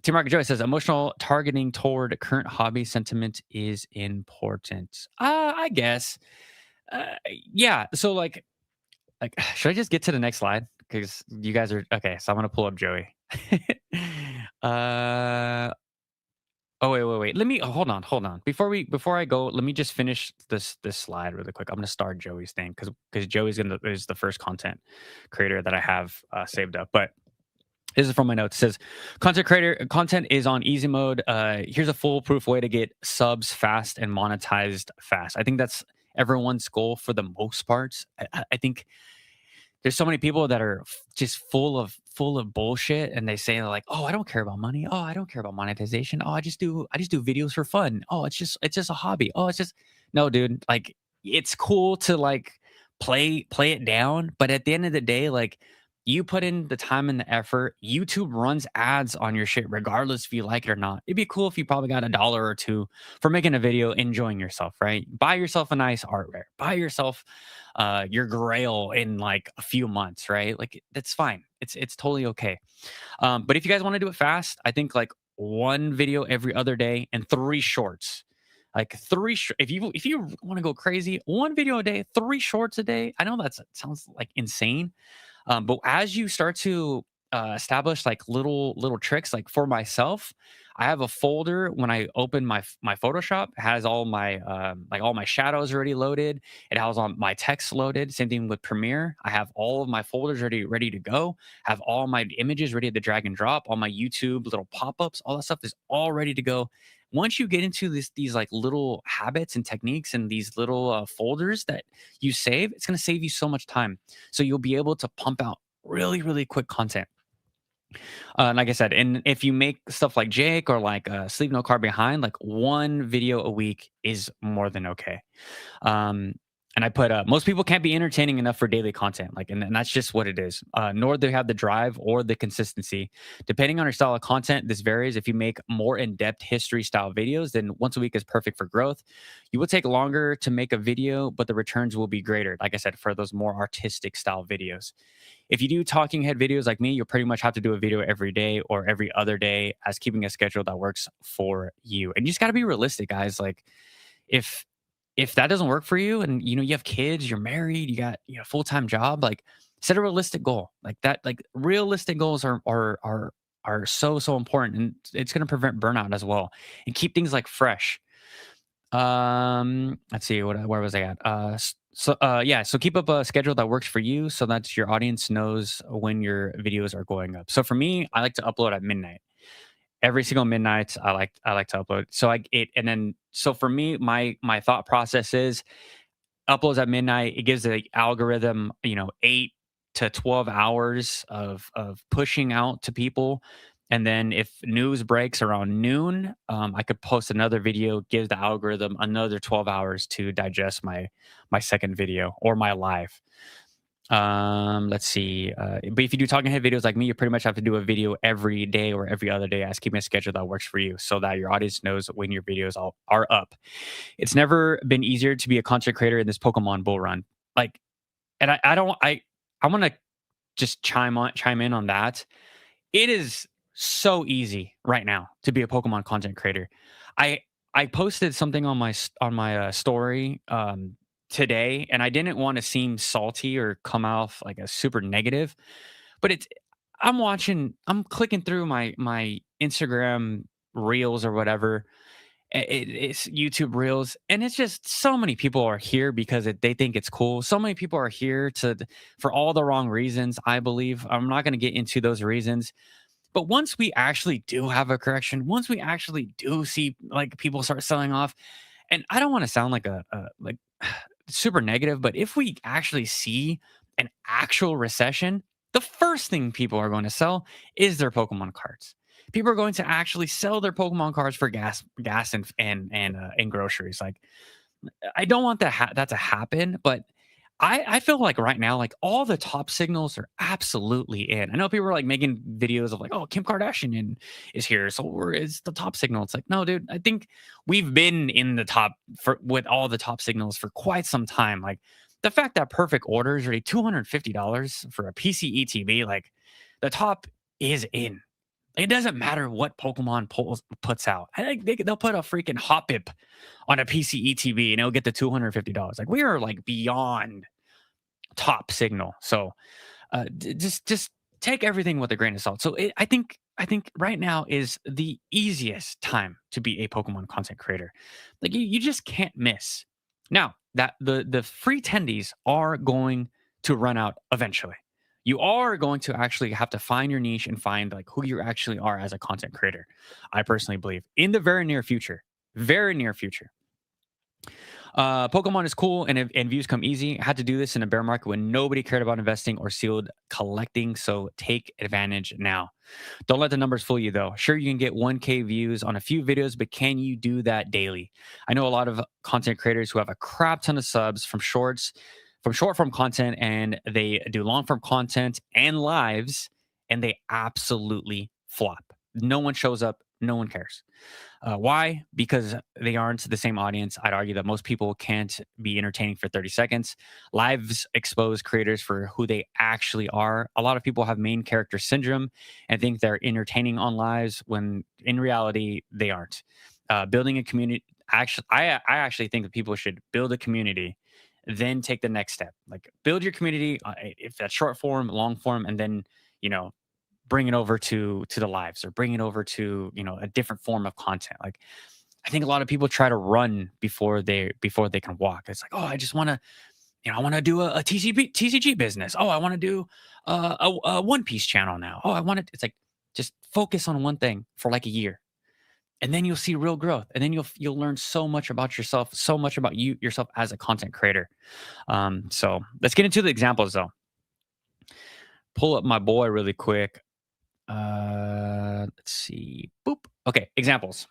T Market Joy says emotional targeting toward current hobby sentiment is important. I guess. Uh, yeah. So like, should I just get to the next slide? Because you guys are okay. So I'm gonna pull up Joey. uh oh wait. Let me hold on. Before I go, let me just finish this slide really quick. I'm gonna start Joey's thing because Joey's gonna is the first content creator that I have saved up. But this is from my notes. It says content is on easy mode. Here's a foolproof way to get subs fast and monetized fast. I think that's everyone's goal for the most part. I think there's so many people that are just full of bullshit, and they say like, "Oh, I don't care about money. Oh, I don't care about monetization. Oh, I just do videos for fun. Oh, it's just a hobby. Oh, it's just no, dude. Like, it's cool to like play it down, but at the end of the day, like you put in the time and the effort. YouTube runs ads on your shit, regardless if you like it or not. It'd be cool if you probably got $1 or two for making a video, enjoying yourself, right? Buy yourself a nice artware. Buy yourself your grail in like a few months, right? Like that's fine. It's totally okay. But if you guys want to do it fast, I think like one video every other day and 3 shorts. Like if you want to go crazy, one video a day, 3 shorts a day. I know that sounds like insane, but as you start to establish like little tricks, like for myself, I have a folder when I open my Photoshop. It has all my like all my shadows already loaded. It has all my text loaded. Same thing with Premiere. I have all of my folders ready to go. Have all my images ready to drag and drop. All my YouTube little pop-ups, all that stuff is all ready to go. Once you get into these like little habits and techniques and these little folders that you save, it's going to save you so much time. So you'll be able to pump out really quick content. Like I said, and if you make stuff like Jake or like Sleep No Car Behind, like one video a week is more than okay. Um, and I put most people can't be entertaining enough for daily content, like, and that's just what it is. Nor do they have the drive or the consistency. Depending on your style of content, this varies. If you make more in-depth history style videos, then once a week is perfect for growth. You will take longer to make a video, but the returns will be greater. Like I said, for those more artistic style videos. If you do talking head videos like me, you'll pretty much have to do a video every day or every other day, as keeping a schedule that works for you. And you just got to be realistic, guys. Like if that doesn't work for you, and you know you have kids, you're married, you got full-time job, like set a realistic goal. Like that, like realistic goals are so important, and it's going to prevent burnout as well and keep things like fresh. Let's see, where was I at? Yeah, so keep up a schedule that works for you so that your audience knows when your videos are going up. So for me, I like to upload at midnight. Every single midnight, I like to upload. So and then so for me, my thought process is uploads at midnight. It gives the algorithm, 8 to 12 hours of pushing out to people. And then if news breaks around noon, I could post another video, gives the algorithm another 12 hours to digest my second video or my live. Let's see. But if you do talking head videos like me, you pretty much have to do a video every day or every other day, as keeping a schedule that works for you so that your audience knows when your videos are up. It's never been easier to be a content creator in this Pokemon bull run. Like, and I want to just chime in on that. It is so easy right now to be a Pokemon content creator. I I posted something on my story today, and I didn't want to seem salty or come off like a super negative, but I'm clicking through my Instagram reels or whatever. It's YouTube reels, and it's just so many people are here because they think it's cool. So many people are here for all the wrong reasons. I believe I'm not going to get into those reasons, but once we actually do have a correction, once we actually do see like people start selling off, and I don't want to sound like a like super negative, but if we actually see an actual recession, the first thing people are going to sell is their Pokemon cards. People are going to actually sell their Pokemon cards for gas and groceries. Like, I don't want that to happen, but I feel like right now, like all the top signals are absolutely in. I know people are like making videos of like, oh, Kim Kardashian is here, so it's the top signal. It's like, no, dude, I think we've been in the top with all the top signals for quite some time. Like the fact that Perfect Order is already $250 for a PCE TV, like the top is in. Like, it doesn't matter what Pokemon puts out. I think they'll put a freaking Hoppip on a PCE TV and it'll get the $250. Like, we are like beyond top signal. So just take everything with a grain of salt. So I think right now is the easiest time to be a Pokemon content creator. Like, you just can't miss. Now that the free tendies are going to run out eventually. You are going to actually have to find your niche and find like who you actually are as a content creator. I personally believe in the very near future. Very near future. Pokemon is cool and views come easy. I had to do this in a bear market when nobody cared about investing or sealed collecting. So take advantage now. Don't let the numbers fool you though. Sure, you can get 1K views on a few videos, but can you do that daily? I know a lot of content creators who have a crap ton of subs from short form content, and they do long form content and lives, and they absolutely flop. No one shows up. No one cares. Why? Because they aren't the same audience. I'd argue that most people can't be entertaining for 30 seconds. Lives expose creators for who they actually are. A lot of people have main character syndrome and think they're entertaining on lives when in reality they aren't. Building a community. Actually, I actually think that people should build a community, then take the next step. Like, build your community, if that's short form, long form, and then bring it over to the lives, or bring it over to a different form of content. Like, I think a lot of people try to run before they can walk. It's like, oh, I just want to I want to do a TCG business. Oh, I want to do a One Piece channel now. Oh, I want to. It's like, just focus on one thing for like a year, and then you'll see real growth, and then you'll learn so much about yourself, so much about yourself as a content creator. So let's get into the examples though. Pull up my boy really quick. Let's see. Boop. Okay, examples.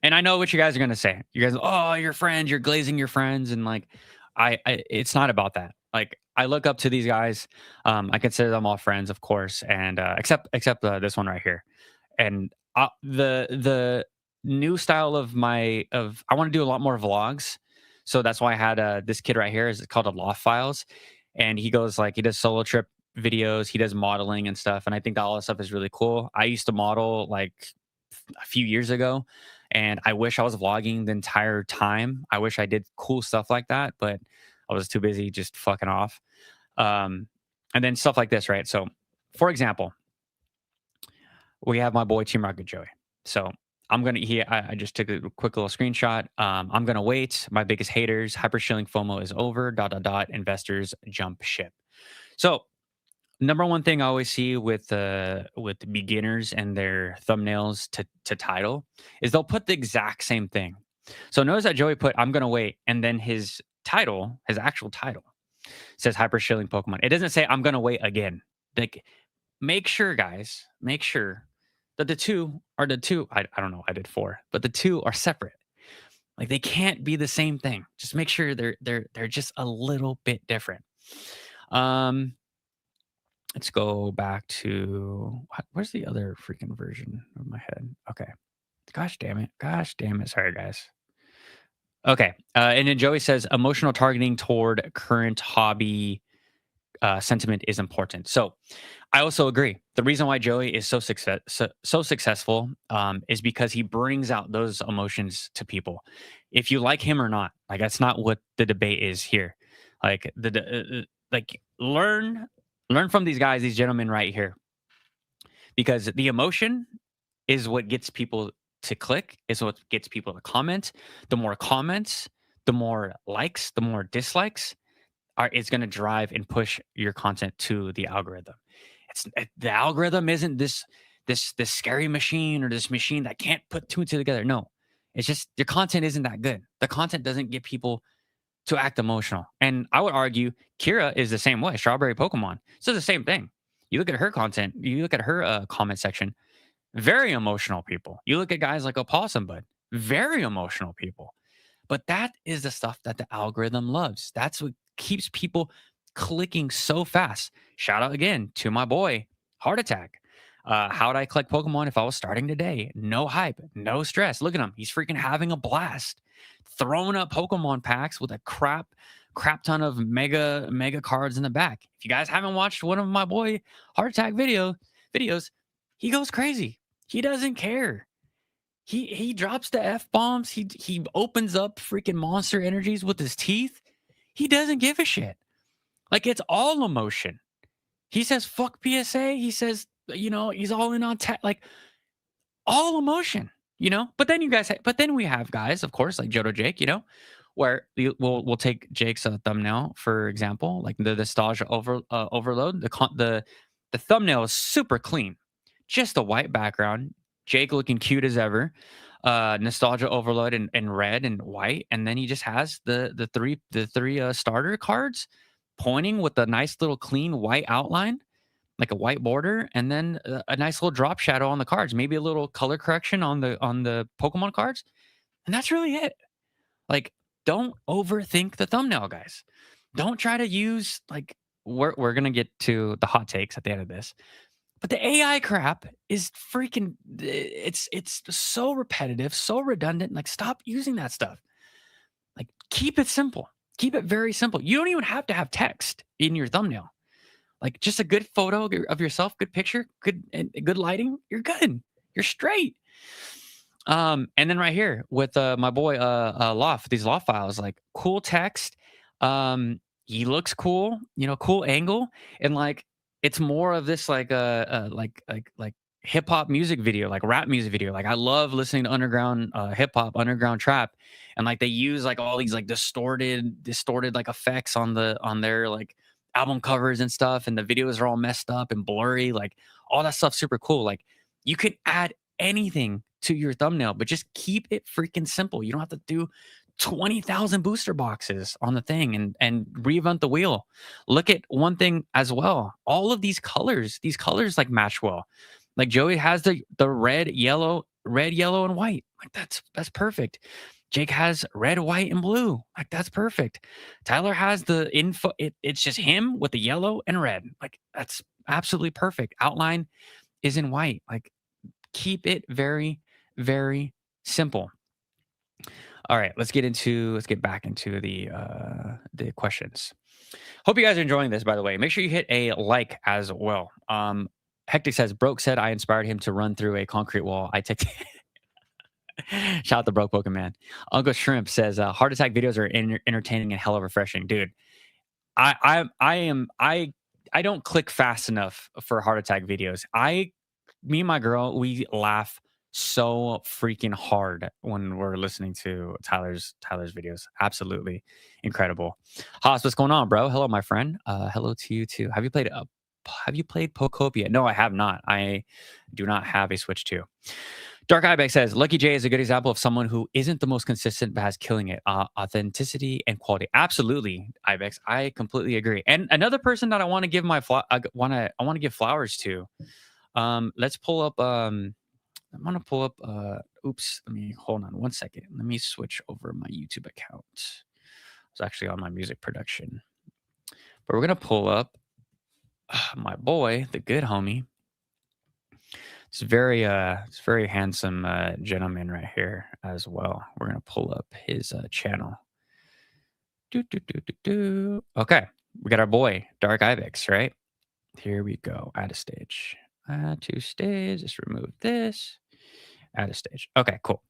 And I know what you guys are gonna say. You guys, oh, your friends, you're glazing your friends, and like, it's not about that. Like, I look up to these guys. I consider them all friends, of course, and except this one right here. And the new style of I want to do a lot more vlogs, so that's why I had this kid right here. Is called a Loft Files, and he does solo trip videos, he does modeling and stuff, and I think that all that stuff is really cool. I used to model like a few years ago, and I wish I was vlogging the entire time. I wish I did cool stuff like that, but I was too busy just fucking off. And then stuff like this, right? So, for example, we have my boy Team Rocket Joey. So I just took a quick little screenshot. I'm gonna wait. My biggest haters, hyper shilling FOMO is over. ... Investors jump ship. So, number one thing I always see with beginners and their thumbnails to title is they'll put the exact same thing. So notice that Joey put "I'm gonna wait," and then his actual title, says "Hyper Shilling Pokemon." It doesn't say "I'm gonna wait again." Like, make sure, guys, that the two are the two. I don't know. I did 4, but the two are separate. Like, they can't be the same thing. Just make sure they're just a little bit different. Let's go back to where's the other freaking version of my head? Okay. Gosh damn it. Sorry, guys. Okay. And then Joey says emotional targeting toward current hobby sentiment is important. So I also agree. The reason why Joey is so successful is because he brings out those emotions to people. If you like him or not, like, that's not what the debate is here. Like, learn from these guys, these gentlemen right here, because the emotion is what gets people to click, is what gets people to comment. The more comments, the more likes, the more dislikes it's going to drive and push your content to the algorithm. The algorithm isn't this scary machine, or this machine that can't put two and two together. No, it's just your content isn't that good. The content doesn't get people to act emotional. And I would argue Kira is the same way. Strawberry Pokemon. So the same thing. You look at her content, you look at her comment section, very emotional people. You look at guys like Opossum Bud, very emotional people. But that is the stuff that the algorithm loves. That's what keeps people clicking so fast. Shout out again to my boy, Heart Attack. How would I collect Pokemon if I was starting today? No hype, no stress. Look at him. He's freaking having a blast. Throwing up Pokemon packs with a crap ton of mega cards in the back. If you guys haven't watched one of my boy Heart Attack videos, he goes crazy. He doesn't care. He drops the F-bombs. He opens up freaking Monster Energies with his teeth. He doesn't give a shit. Like, it's all emotion. He says fuck PSA. He says, he's all in on tech. Like, all emotion, But then we have guys, of course, like Jodo Jake, where we'll take Jake's thumbnail for example, like the nostalgia overload. The thumbnail is super clean, just a white background, Jake looking cute as ever, nostalgia overload in red and white, and then he just has the three starter cards pointing with a nice little clean white outline, like a white border, and then a nice little drop shadow on the cards, maybe a little color correction on the Pokemon cards, and that's really it. Like, don't overthink the thumbnail, guys. Don't try to use, like, we're gonna get to the hot takes at the end of this, but the AI crap is freaking, it's so repetitive, so redundant. Like, stop using that stuff. Like, keep it simple. Keep it very simple. You don't even have to have text in your thumbnail. Like, just a good photo of yourself, good picture, good lighting, you're good. You're straight. And then right here with my boy Loft, these Loft files, like, cool text. He looks cool, cool angle, and like, it's more of this like like hip hop music video, like rap music video. Like, I love listening to underground hip hop, underground trap, and like they use like all these like distorted like effects on their like album covers and stuff, and the videos are all messed up and blurry. Like, all that stuff's super cool. Like, you could add anything to your thumbnail, but just keep it freaking simple. You don't have to do 20,000 booster boxes on the thing and reinvent the wheel. Look at one thing as well. All of these colors like match well. Like, Joey has the red, yellow, and white. Like, that's perfect. Jake has red, white, and blue. Like, that's perfect. Tyler has the info. It's just him with the yellow and red. Like, that's absolutely perfect. Outline is in white. Like, keep it very, very simple. All right, let's get back into the questions. Hope you guys are enjoying this, by the way. Make sure you hit a like as well. Hectic says, Broke said I inspired him to run through a concrete wall. I took shout out to Broke Pokemon. Uncle Shrimp says, heart attack videos are entertaining and hella refreshing. Dude, I don't click fast enough for heart attack videos. Me and my girl, we laugh so freaking hard when we're listening to Tyler's videos. Absolutely incredible. Haas, what's going on, bro? Hello, my friend. Hello to you too. Have you played Pokopia? No, I have not. I do not have a Switch 2. Dark Ibex says, Lucky J is a good example of someone who isn't the most consistent but has killing it. Authenticity and quality. Absolutely, Ibex. I completely agree. And another person that I want to give I want to give flowers to. Let's pull up. I'm gonna pull up. Oops. Let me hold on 1 second. Let me switch over my YouTube account. It's actually on my music production, but we're gonna pull up my boy, the good homie. It's very handsome gentleman right here as well. We're gonna pull up his channel. Okay, we got our boy Dark Ibex, right? Here we go. Add a stage. Add to stage. Just remove this. Add a stage. Okay, cool.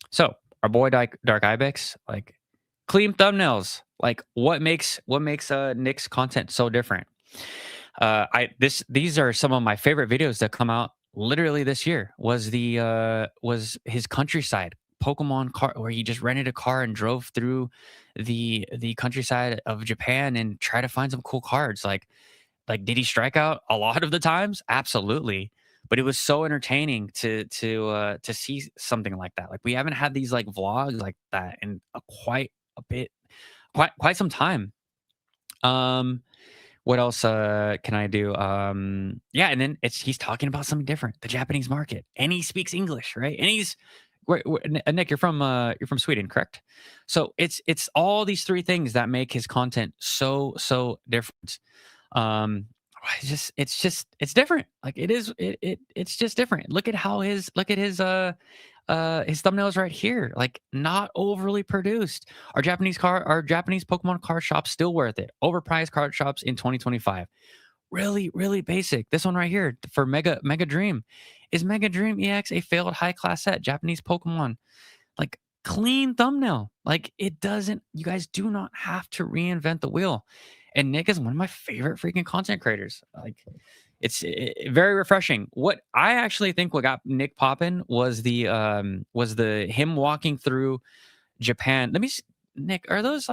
So our boy Dark Ibex, like, clean thumbnails. Like, what makes Nick's content so different? These are some of my favorite videos that come out literally this year. Was his countryside Pokemon car, where he just rented a car and drove through the countryside of Japan and try to find some cool cards. Like, did he strike out a lot of the times? Absolutely. But it was so entertaining to see something like that. Like, we haven't had these like vlogs like that in quite some time. What else can I do? Yeah, and then he's talking about something different, the Japanese market, and he speaks English, right? And he's Nick, you're from Sweden, correct? So it's all these three things that make his content so different. It's different. Like, it's just different. Look at his thumbnails right here. Like, not overly produced. Our Japanese Pokemon card shops still worth it. Overpriced card shops in 2025. Really, really basic. This one right here for Mega Dream. Is Mega Dream EX a failed high class set? Japanese Pokemon. Like, clean thumbnail. Like, it doesn't, you guys do not have to reinvent the wheel. And Nick is one of my favorite freaking content creators. Like, it's very refreshing. What I actually think what got Nick popping was the him walking through Japan. Let me Nick, are those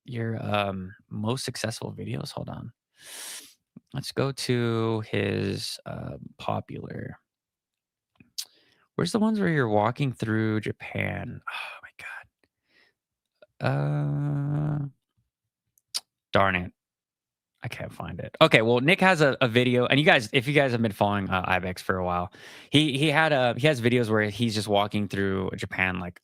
your most successful videos? Hold on. Let's go to his popular. Where's the ones where you're walking through Japan? Oh my god. Darn it. I can't find it. Okay, well, Nick has a video, and you guys, if you guys have been following Ibex for a while, he has videos where he's just walking through Japan like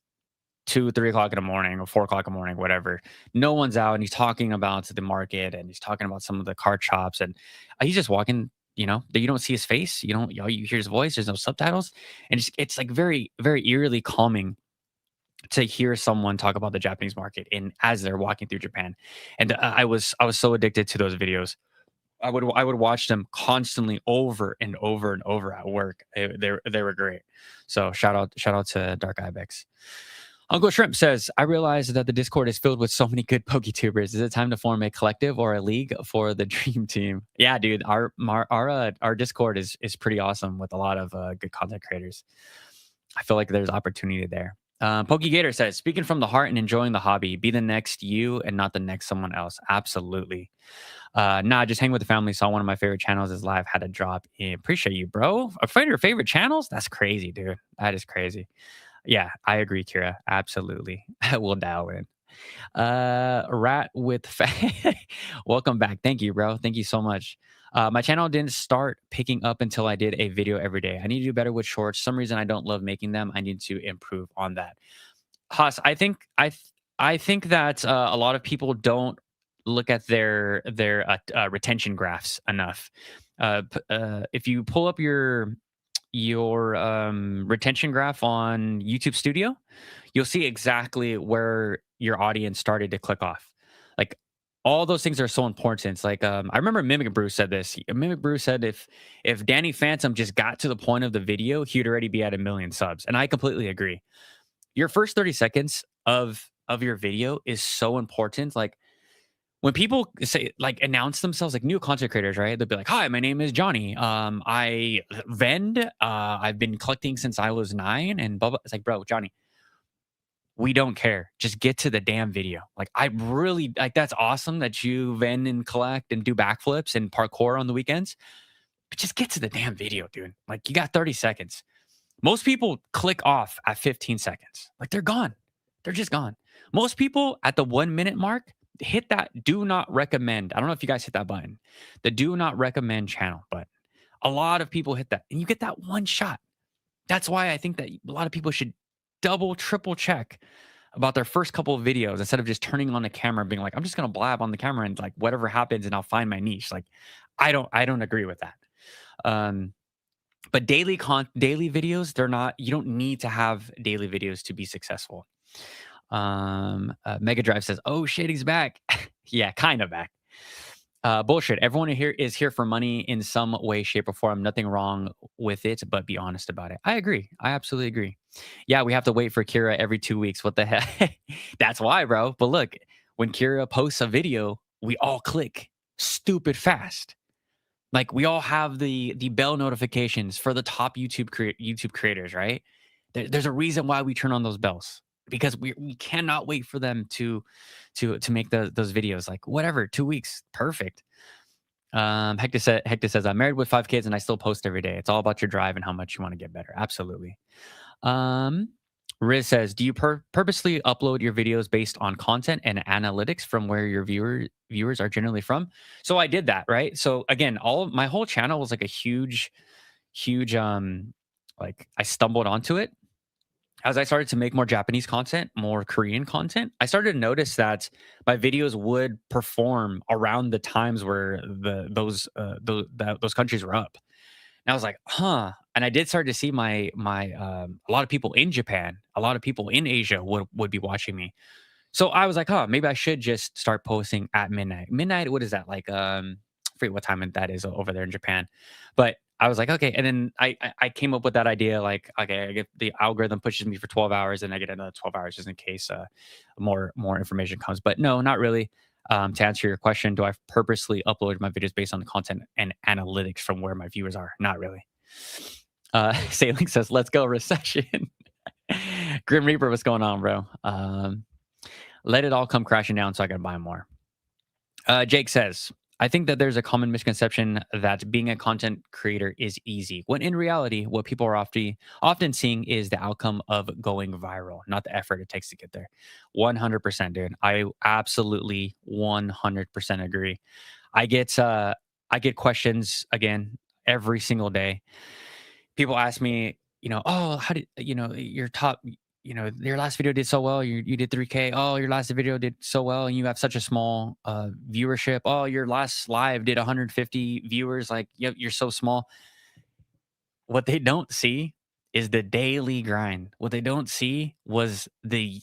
2, 3 o'clock in the morning or 4 o'clock in the morning, whatever. No one's out, and he's talking about the market, and he's talking about some of the card shops, and he's just walking. You know, you don't see his face, you hear his voice. There's no subtitles, and it's like very, very eerily calming to hear someone talk about the Japanese market in as they're walking through Japan. And I was so addicted to those videos. I would watch them constantly over and over and over at work. They were great. So shout out to Dark Ibex. Uncle Shrimp says, I realize that the Discord is filled with so many good PokeTubers. Is it time to form a collective or a league for the dream team? Yeah, dude, our Discord is pretty awesome with a lot of good content creators. I feel like there's opportunity there. PokeGator says, speaking from the heart and enjoying the hobby, be the next you and not the next someone else. Absolutely. Nah, just hang with the family. Saw one of my favorite channels is live. Had to drop in. Appreciate you, bro. A friend of your favorite channels? That's crazy, dude. That is crazy. Yeah, I agree, Kira. Absolutely. We'll dial in. Rat with welcome back. Thank you, bro. Thank you so much. My channel didn't start picking up until I did a video every day. I need to do better with shorts. Some reason I don't love making them. I need to improve on that. Haas, I think that a lot of people don't look at their retention graphs enough. If you pull up your retention graph on YouTube Studio, you'll see exactly where your audience started to click off. Like, all those things are so important. It's like, I remember Mimic Brew said this. Mimic Brew said if Danny Phantom just got to the point of the video, he'd already be at 1 million subs. And I completely agree. Your first 30 seconds of your video is so important. Like, when people say, like, announce themselves, like new content creators, right? They'll be like, hi, my name is Johnny. I vend. I've been collecting since I was 9 and blah, blah. It's like, bro, Johnny, we don't care. Just get to the damn video. Like, I really, like, that's awesome that you vend and collect and do backflips and parkour on the weekends, but just get to the damn video, dude. Like, you got 30 seconds. Most people click off at 15 seconds. Like, they're gone. They're just gone. Most people at the 1 minute mark, hit that do not recommend. I don't know if you guys hit that button, the do not recommend channel button. A lot of people hit that, and you get that one shot. That's why I think that a lot of people should double, triple check about their first couple of videos instead of just turning on the camera and being like, I'm just gonna blab on the camera and like whatever happens and I'll find my niche. Like, I don't agree with that. But daily videos, they're not. You don't need to have daily videos to be successful. Mega Drive says, oh shit, he's back. Yeah, kind of back. Bullshit. Everyone here is here for money in some way, shape, or form. Nothing wrong with it, but be honest about it. I agree. I absolutely agree. Yeah, we have to wait for Kira every 2 weeks. What the heck? That's why, bro. But look, when Kira posts a video, we all click stupid fast. Like, we all have the bell notifications for the top YouTube creators, right? There's a reason why we turn on those bells, because we cannot wait for them to make those videos. Like, whatever, 2 weeks, perfect. Hector says, I'm married with 5 kids and I still post every day. It's all about your drive and how much you want to get better. Absolutely. Riz says, do you purposely upload your videos based on content and analytics from where your viewers are generally from? So I did that, right? So again, my whole channel was like a huge, like, I stumbled onto it. As I started to make more Japanese content, more Korean content, I started to notice that my videos would perform around the times where those countries were up. And I was like, huh. And I did start to see a lot of people in Japan, a lot of people in Asia would be watching me. So I was like, huh, maybe I should just start posting at midnight. Midnight, what is that? Like, I forget what time that is over there in Japan. But I was like, okay. And then I came up with that idea, like, okay, I get the algorithm pushes me for 12 hours and I get another 12 hours just in case more information comes. But no, not really. To answer your question, do I purposely upload my videos based on the content and analytics from where my viewers are? Not really. Sailing says, let's go recession. Grim Reaper, what's going on, bro? Let it all come crashing down so I can buy more. Jake says, I think that there's a common misconception that being a content creator is easy, when in reality, what people are often seeing is the outcome of going viral, not the effort it takes to get there. 100%, dude. I absolutely 100% agree. I get questions again every single day. People ask me, oh, how did your top, your last video did so well. You did 3K. Oh, your last video did so well, and you have such a small viewership. Oh, your last live did 150 viewers. Like, yep, you're so small. What they don't see is the daily grind. What they don't see was the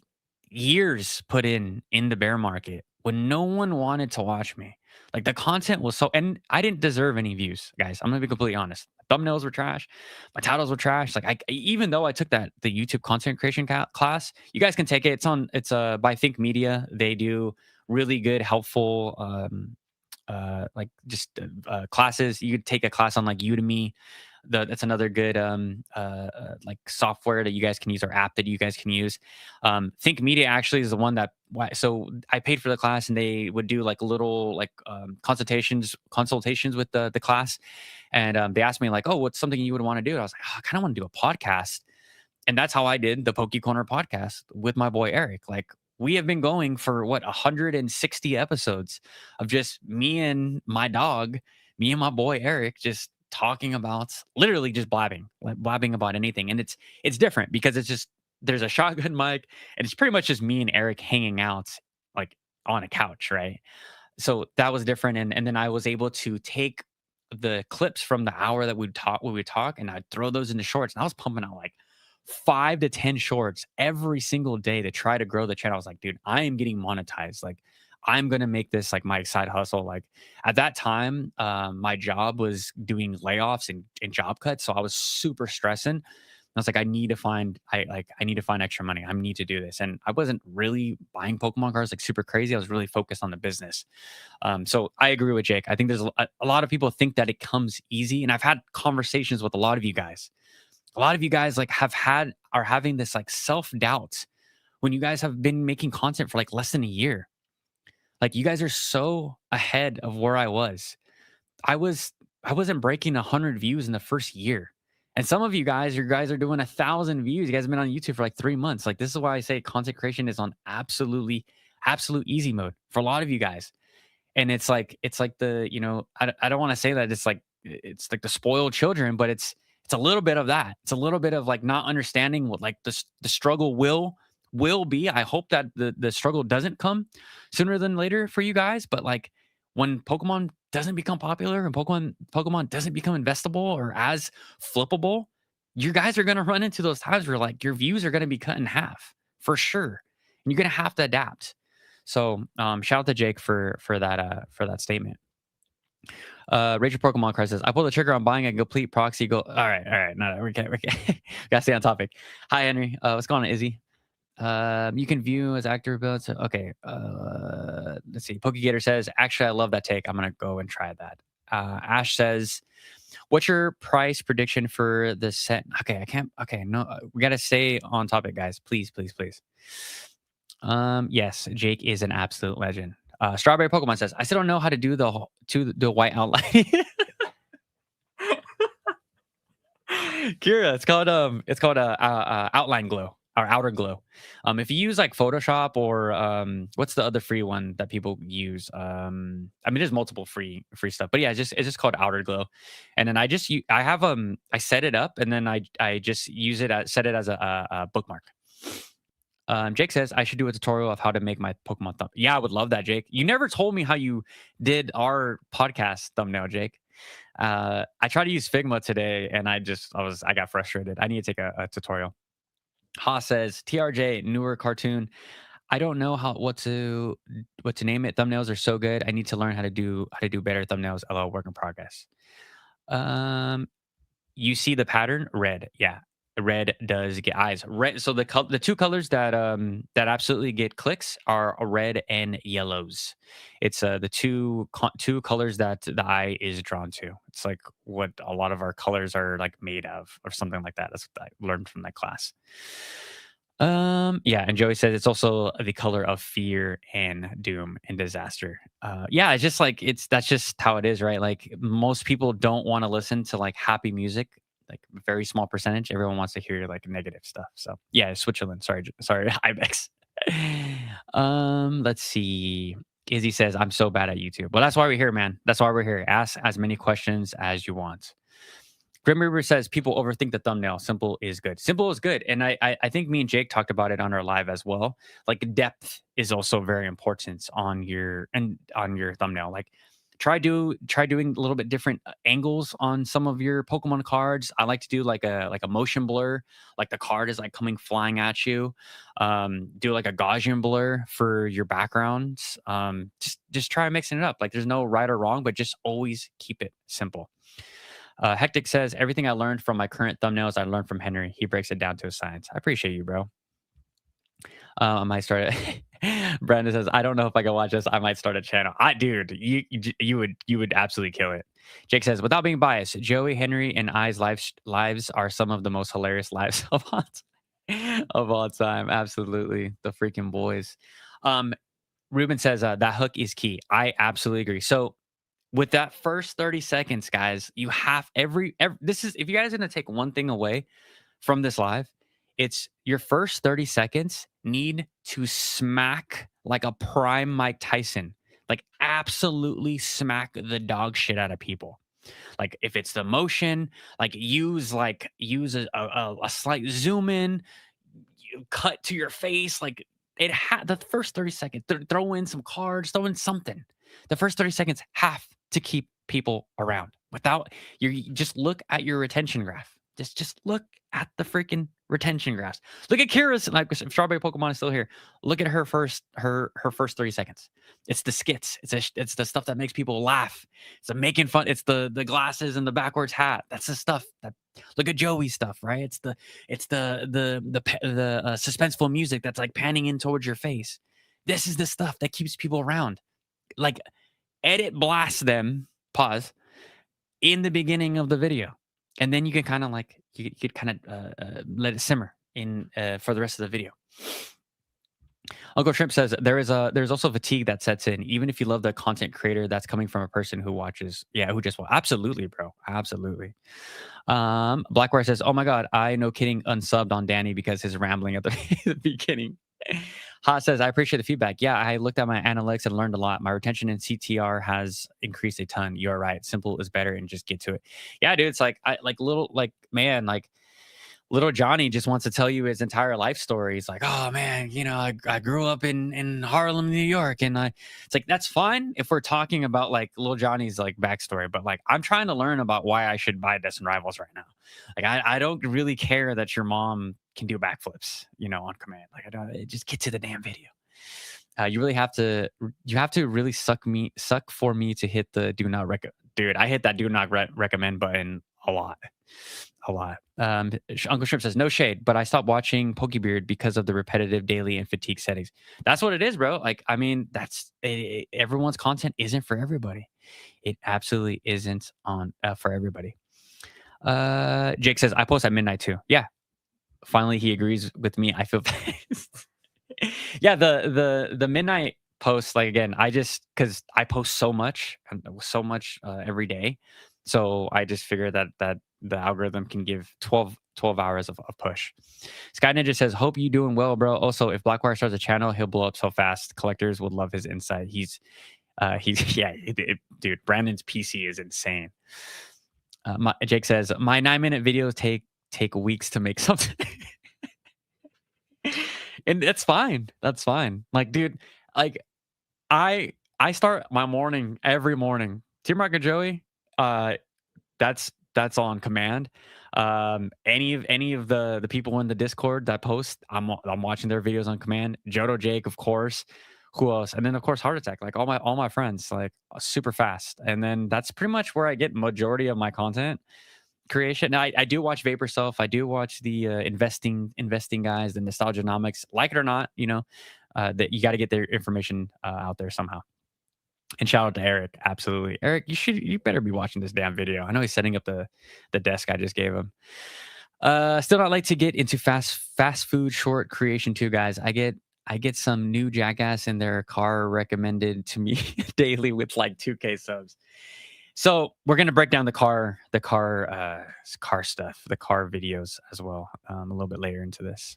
years put in the bear market when no one wanted to watch me. Like, the content was so, and I didn't deserve any views, guys. I'm gonna be completely honest. Thumbnails were trash. My titles were trash. Like, even though I took the YouTube content creation class, you guys can take it. It's by Think Media. They do really good, helpful, like just classes. You could take a class on like Udemy. That's another good like software that you guys can use, or app that you guys can use. Think Media actually is the one that, so I paid for the class, and they would do like little like consultations with the class, and they asked me like, oh, what's something you would want to do? And I was like, oh, I kind of want to do a podcast. And that's how I did the Poke Corner podcast with my boy Eric. Like, we have been going for 160 episodes of just me and my dog, me and my boy Eric, just talking about, literally just blabbing about anything. And it's different because it's just, there's a shotgun mic, and it's pretty much just me and Eric hanging out like on a couch, right? So that was different. And then I was able to take the clips from the hour that we'd talk, and I'd throw those into shorts. And I was pumping out like 5 to 10 shorts every single day to try to grow the channel. I was like, dude, I am getting monetized. Like, I'm going to make this like my side hustle. Like, at that time, my job was doing layoffs and job cuts. So I was super stressing. I was like, I need to find extra money. I need to do this. And I wasn't really buying Pokemon cards like super crazy. I was really focused on the business. So I agree with Jake. I think there's a lot of people think that it comes easy. And I've had conversations with a lot of you guys. A lot of you guys like are having this like self-doubt when you guys have been making content for like less than a year. Like, you guys are so ahead of where I was. I wasn't breaking 100 views in the first year. And some of you guys are doing 1,000 views. You guys have been on YouTube for like 3 months. Like, this is why I say content creation is on absolute easy mode for a lot of you guys. And it's like the, I don't want to say that it's like the spoiled children, but it's a little bit of that. It's a little bit of like not understanding what like the struggle will be. I hope that the struggle doesn't come sooner than later for you guys. But like, when Pokemon doesn't become popular and Pokemon doesn't become investable or as flippable, you guys are going to run into those times where like your views are going to be cut in half for sure. And you're going to have to adapt. So shout out to Jake for that statement. Rachel Pokemon card says, I pulled the trigger on buying a complete proxy go. All right. No, we can't. Gotta stay on topic. Hi, Henry. What's going on, Izzy? You can view as actor builds. Okay. Let's see. PokeGator says, actually, I love that take. I'm gonna go and try that. Ash says, what's your price prediction for the set? Okay, I can't. Okay, no, we gotta stay on topic, guys. Please. Yes, Jake is an absolute legend. Strawberry Pokemon says, I still don't know how to do the white outline. Kira, it's called outline glow or outer glow. If you use like Photoshop or what's the other free one that people use? I mean, there's multiple free stuff, but yeah, it's just called outer glow. And then I set it up, and then I just use it set it as a bookmark. Jake says I should do a tutorial of how to make my Pokemon thumb. Yeah, I would love that, Jake. You never told me how you did our podcast thumbnail, Jake. I tried to use Figma today, and I got frustrated. I need to take a tutorial. Ha says TRJ newer cartoon. I don't know what to name it. Thumbnails are so good. I need to learn how to do better thumbnails. LOL, work in progress. You see the pattern? Red. Yeah. Red does get eyes. Red. So the two colors that that absolutely get clicks are red and yellows. It's the two colors that the eye is drawn to. It's like what a lot of our colors are like made of, or something like that. That's what I learned from that class. Yeah, and Joey says it's also the color of fear and doom and disaster. Yeah, it's just like that's just how it is, right? Like most people don't want to listen to like happy music, like very small percentage. Everyone wants to hear like negative stuff. So yeah, Switzerland. Sorry, Ibex. Let's see. Izzy says, I'm so bad at YouTube. Well, that's why we're here, man. That's why we're here. Ask as many questions as you want. Grim Reaper says people overthink the thumbnail. Simple is good. Simple is good, and I think me and Jake talked about it on our live as well. Like depth is also very important on your thumbnail. Like try doing a little bit different angles on some of your Pokemon cards. I like to do like a motion blur, like the card is like coming flying at you. Do like a Gaussian blur for your backgrounds. Just try mixing it up. Like there's no right or wrong, but just always keep it simple. Hectic says, everything I learned from my current thumbnails, I learned from Henry. He breaks it down to a science. I appreciate you, bro. I might start Brandon says, I don't know if I can watch this. I might start a channel. Dude, you would absolutely kill it. Jake says, without being biased, Joey, Henry, and I's lives are some of the most hilarious lives of all time. Absolutely. The freaking boys. Ruben says, that hook is key. I absolutely agree. So with that first 30 seconds, guys, you have every this is, if you guys are going to take one thing away from this live, it's your first 30 seconds need to smack like a prime Mike Tyson, like absolutely smack the dog shit out of people. Like if it's the motion, like use a slight zoom in, you cut to your face, like the first 30 seconds, throw in some cards, throw in something. The first 30 seconds have to keep people around. Without you just look at your retention graph. Just look at the freaking retention graphs. Look at Kira's, like if Strawberry Pokemon is still here. Look at her first 30 seconds. It's the skits. It's the stuff that makes people laugh. It's the making fun. It's the glasses and the backwards hat. That's the stuff that. Look at Joey's stuff, right? It's the suspenseful music that's like panning in towards your face. This is the stuff that keeps people around. Like edit blast them, pause, in the beginning of the video. And then you can kind of like, you could kind of let it simmer in for the rest of the video. Uncle Shrimp says, there's also fatigue that sets in, even if you love the content creator that's coming from a person who watches. Yeah, who just, absolutely, bro. Absolutely. Blackwire says, oh my God, I no kidding unsubbed on Danny because his rambling at the beginning. Ha says, I appreciate the feedback. Yeah, I looked at my analytics and learned a lot. My retention in CTR has increased a ton. You're right. Simple is better and just get to it. Yeah, dude. It's like, little Johnny just wants to tell you his entire life story. He's like, oh man, I grew up in Harlem, New York. And it's like, that's fine if we're talking about like little Johnny's like backstory, but like, I'm trying to learn about why I should buy this in Rivals right now. Like, I don't really care that your mom can do backflips, on command. Like, I don't, just get to the damn video. You have to really suck for me to hit the do not recommend. Dude, I hit that do not recommend button a lot. Uncle Shrimp says, no shade, but I stopped watching Pokebeard because of the repetitive daily and fatigue settings. That's what it is, bro. Like, I mean, that's everyone's content isn't for everybody. It absolutely isn't for everybody. Jake says, I post at midnight too. Yeah. Finally, he agrees with me. I feel yeah, the midnight posts, like, again, because I post so much every day. So I just figured that the algorithm can give 12 hours of push. Sky Ninja says, hope you doing well, bro. Also, if Blackwire starts a channel, he'll blow up so fast. Collectors would love his insight. Dude, Brandon's PC is insane. Jake says, my 9-minute videos take weeks to make something. And that's fine. That's fine. Like, dude, like I start my morning every morning. Team Rocket Joey, that's on command. Any of the people in the Discord that post, I'm watching their videos on command. Jodo Jake, of course. Who else? And then of course Heart Attack. Like all my friends, like super fast. And then that's pretty much where I get majority of my content. creation. Now, I do watch Vapor Self. I do watch the investing guys, the Nostalgianomics. Like it or not, that you got to get their information out there somehow. And shout out to Eric. Absolutely. Eric, you better be watching this damn video. I know he's setting up the desk I just gave him. Still not late to get into fast food short creation too, guys. I get some new jackass in their car recommended to me daily with like 2K subs. So we're gonna break down the car stuff, the car videos as well, a little bit later into this.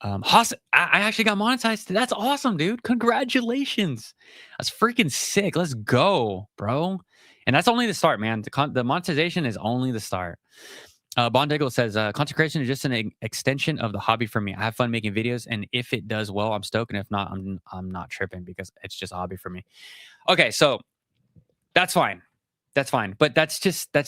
Haas, I actually got monetized. That's awesome, dude. Congratulations. That's freaking sick. Let's go, bro. And that's only the start, man. The monetization is only the start. Bondigo says, content creation is just an extension of the hobby for me. I have fun making videos, and if it does well, I'm stoked. And if not, I'm not tripping because it's just a hobby for me. Okay, so that's fine. That's fine. But that's here,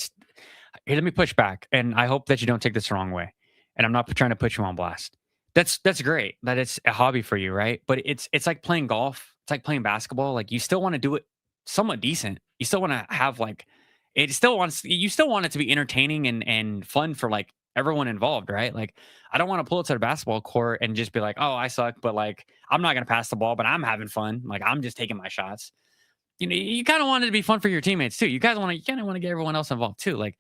let me push back. And I hope that you don't take this the wrong way. And I'm not trying to put you on blast. That's great that it's a hobby for you, right? But it's like playing golf. It's like playing basketball. Like you still want to do it somewhat decent. You still want to have like you still want it to be entertaining and fun for like everyone involved, right? Like I don't want to pull it to the basketball court and just be like, oh, I suck, but like I'm not gonna pass the ball, but I'm having fun. Like I'm just taking my shots. You kind of want it to be fun for your teammates too. You kind of want to get everyone else involved too. Like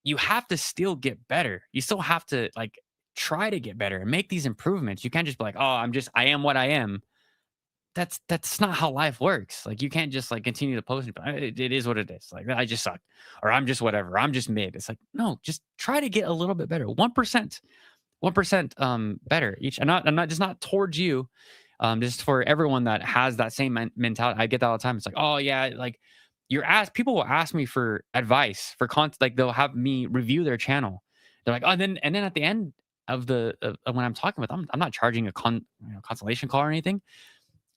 you have to still get better. You still have to like try to get better and make these improvements. You can't just be like, oh, I am what I am. That's not how life works. Like you can't just like continue to post. It is what it is. Like I just suck, or I'm just whatever. I'm just mid. It's like no, just try to get a little bit better. 1%, better each. And I'm not just not towards you. Just for everyone that has that same mentality. I get that all the time. It's like, oh yeah, like people will ask me for advice for content. Like they'll have me review their channel. They're like, oh, and then at the end of when I'm talking with them, I'm not charging a consultation call or anything.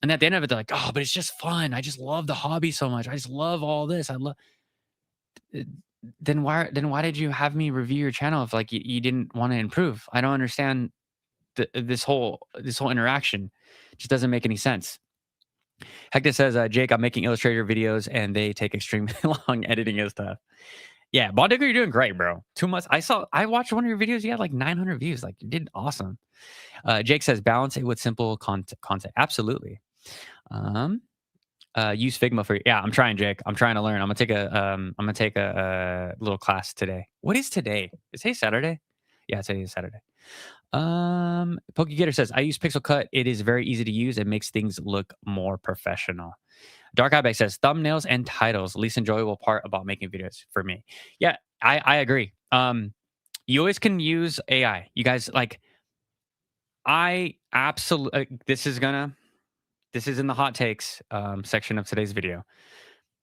And at the end of it, they're like, oh, but it's just fun. I just love the hobby so much. I just love all this. I love. Then why did you have me review your channel if like you didn't want to improve? I don't understand this whole interaction. It just doesn't make any sense. Hector says, Jake, I'm making Illustrator videos and they take extremely long. Editing is tough. Yeah, Bondigo, you're doing great, bro. 2 months. I watched one of your videos. You had like 900 views. Like you did awesome. Jake says, balance it with simple content. Absolutely. Use Figma for I'm trying, Jake. I'm trying to learn. I'm gonna take a little class today. What is today? Is today Saturday? Yeah, today is Saturday. PokeGator says, I use Pixel Cut. It is very easy to use. It makes things look more professional. Dark Eyeback says, thumbnails and titles, least enjoyable part about making videos for me. Yeah, I agree. You always can use AI. You guys, like, I absolutely, this is in the hot takes section of today's video,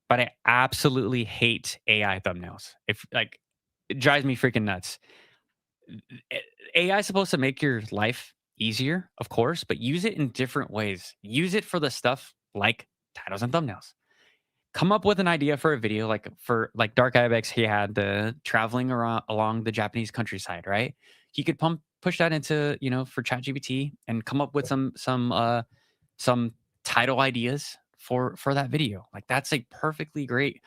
but I absolutely hate AI thumbnails. It drives me freaking nuts. AI is supposed to make your life easier, of course, but use it in different ways. Use it for the stuff like titles and thumbnails. Come up with an idea for a video, like Dark Ibex, he had the traveling along the Japanese countryside, right? He could push that into, for ChatGPT and come up with some title ideas for that video. Like that's a perfectly great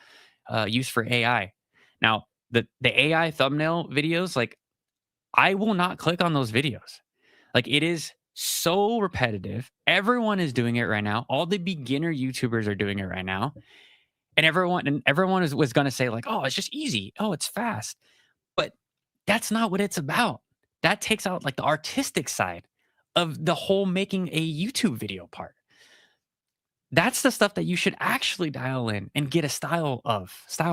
use for AI. Now, the AI thumbnail videos, like I will not click on those videos. Like it is so repetitive. Everyone is doing it right now. All the beginner YouTubers are doing it right now. And everyone was going to say like, oh, it's just easy. Oh, it's fast. But that's not what it's about. That takes out like the artistic side of the whole making a YouTube video part. That's the stuff that you should actually dial in and get a style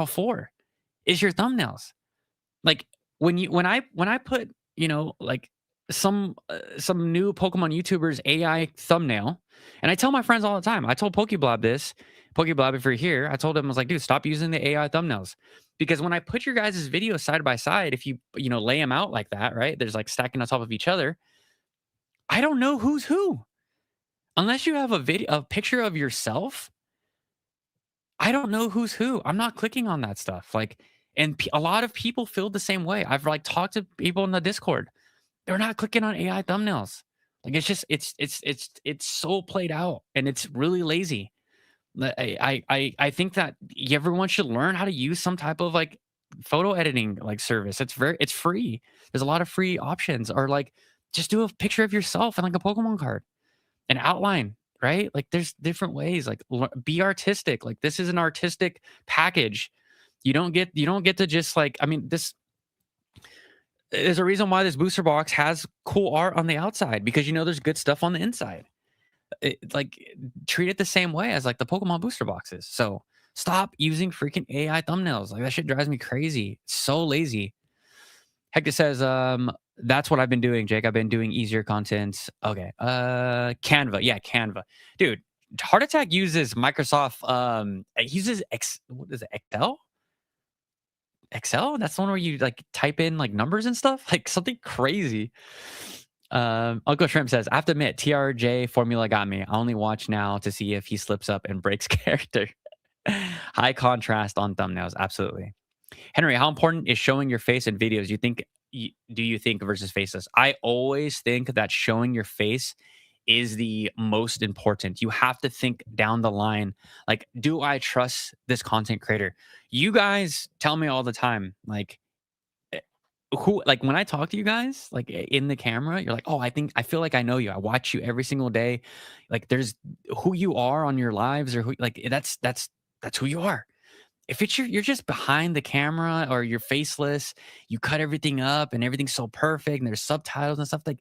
for is your thumbnails. Like when I put, like some new Pokemon YouTubers AI thumbnail, and I tell my friends all the time, I told Pokeblob this, Pokeblob, if you're here, I told him, I was like, dude, stop using the AI thumbnails. Because when I put your guys' videos side by side, if you lay them out like that, right? There's like stacking on top of each other. I don't know who's who. Unless you have a picture of yourself, I don't know who's who. I'm not clicking on that stuff. Like, and a lot of people feel the same way. I've like talked to people in the Discord. They're not clicking on AI thumbnails. Like it's just it's so played out and it's really lazy. I think that everyone should learn how to use some type of like photo editing like service. It's free. There's a lot of free options. Or like just do a picture of yourself and like a Pokemon card, an outline, right? Like there's different ways. Like be artistic. Like this is an artistic package. You don't get to just like, I mean, this there's a reason why this booster box has cool art on the outside, because there's good stuff on the inside. Like treat it the same way as like the Pokemon booster boxes. So stop using freaking AI thumbnails. Like that shit drives me crazy. It's so lazy. Hector says, that's what I've been doing, Jake. I've been doing easier content. Okay. Canva. Yeah, Canva. Dude, Heart Attack uses Microsoft, it uses what is it, Excel? That's the one where you like type in like numbers and stuff, like something crazy. Uncle Shrimp says, I have to admit, TRJ formula got me. I only watch now to see if he slips up and breaks character. High contrast on thumbnails. Absolutely. Henry, how important is showing your face in videos? Do you think versus faceless? I always think that showing your face is the most important. You have to think down the line, like, do I trust this content creator? You guys tell me all the time, like, who, like when I talk to you guys, like in the camera, you're like, oh, I feel like I know you. I watch you every single day. Like there's who you are on your lives, or who, like that's who you are. If you're just behind the camera or you're faceless, you cut everything up and everything's so perfect and there's subtitles and stuff, like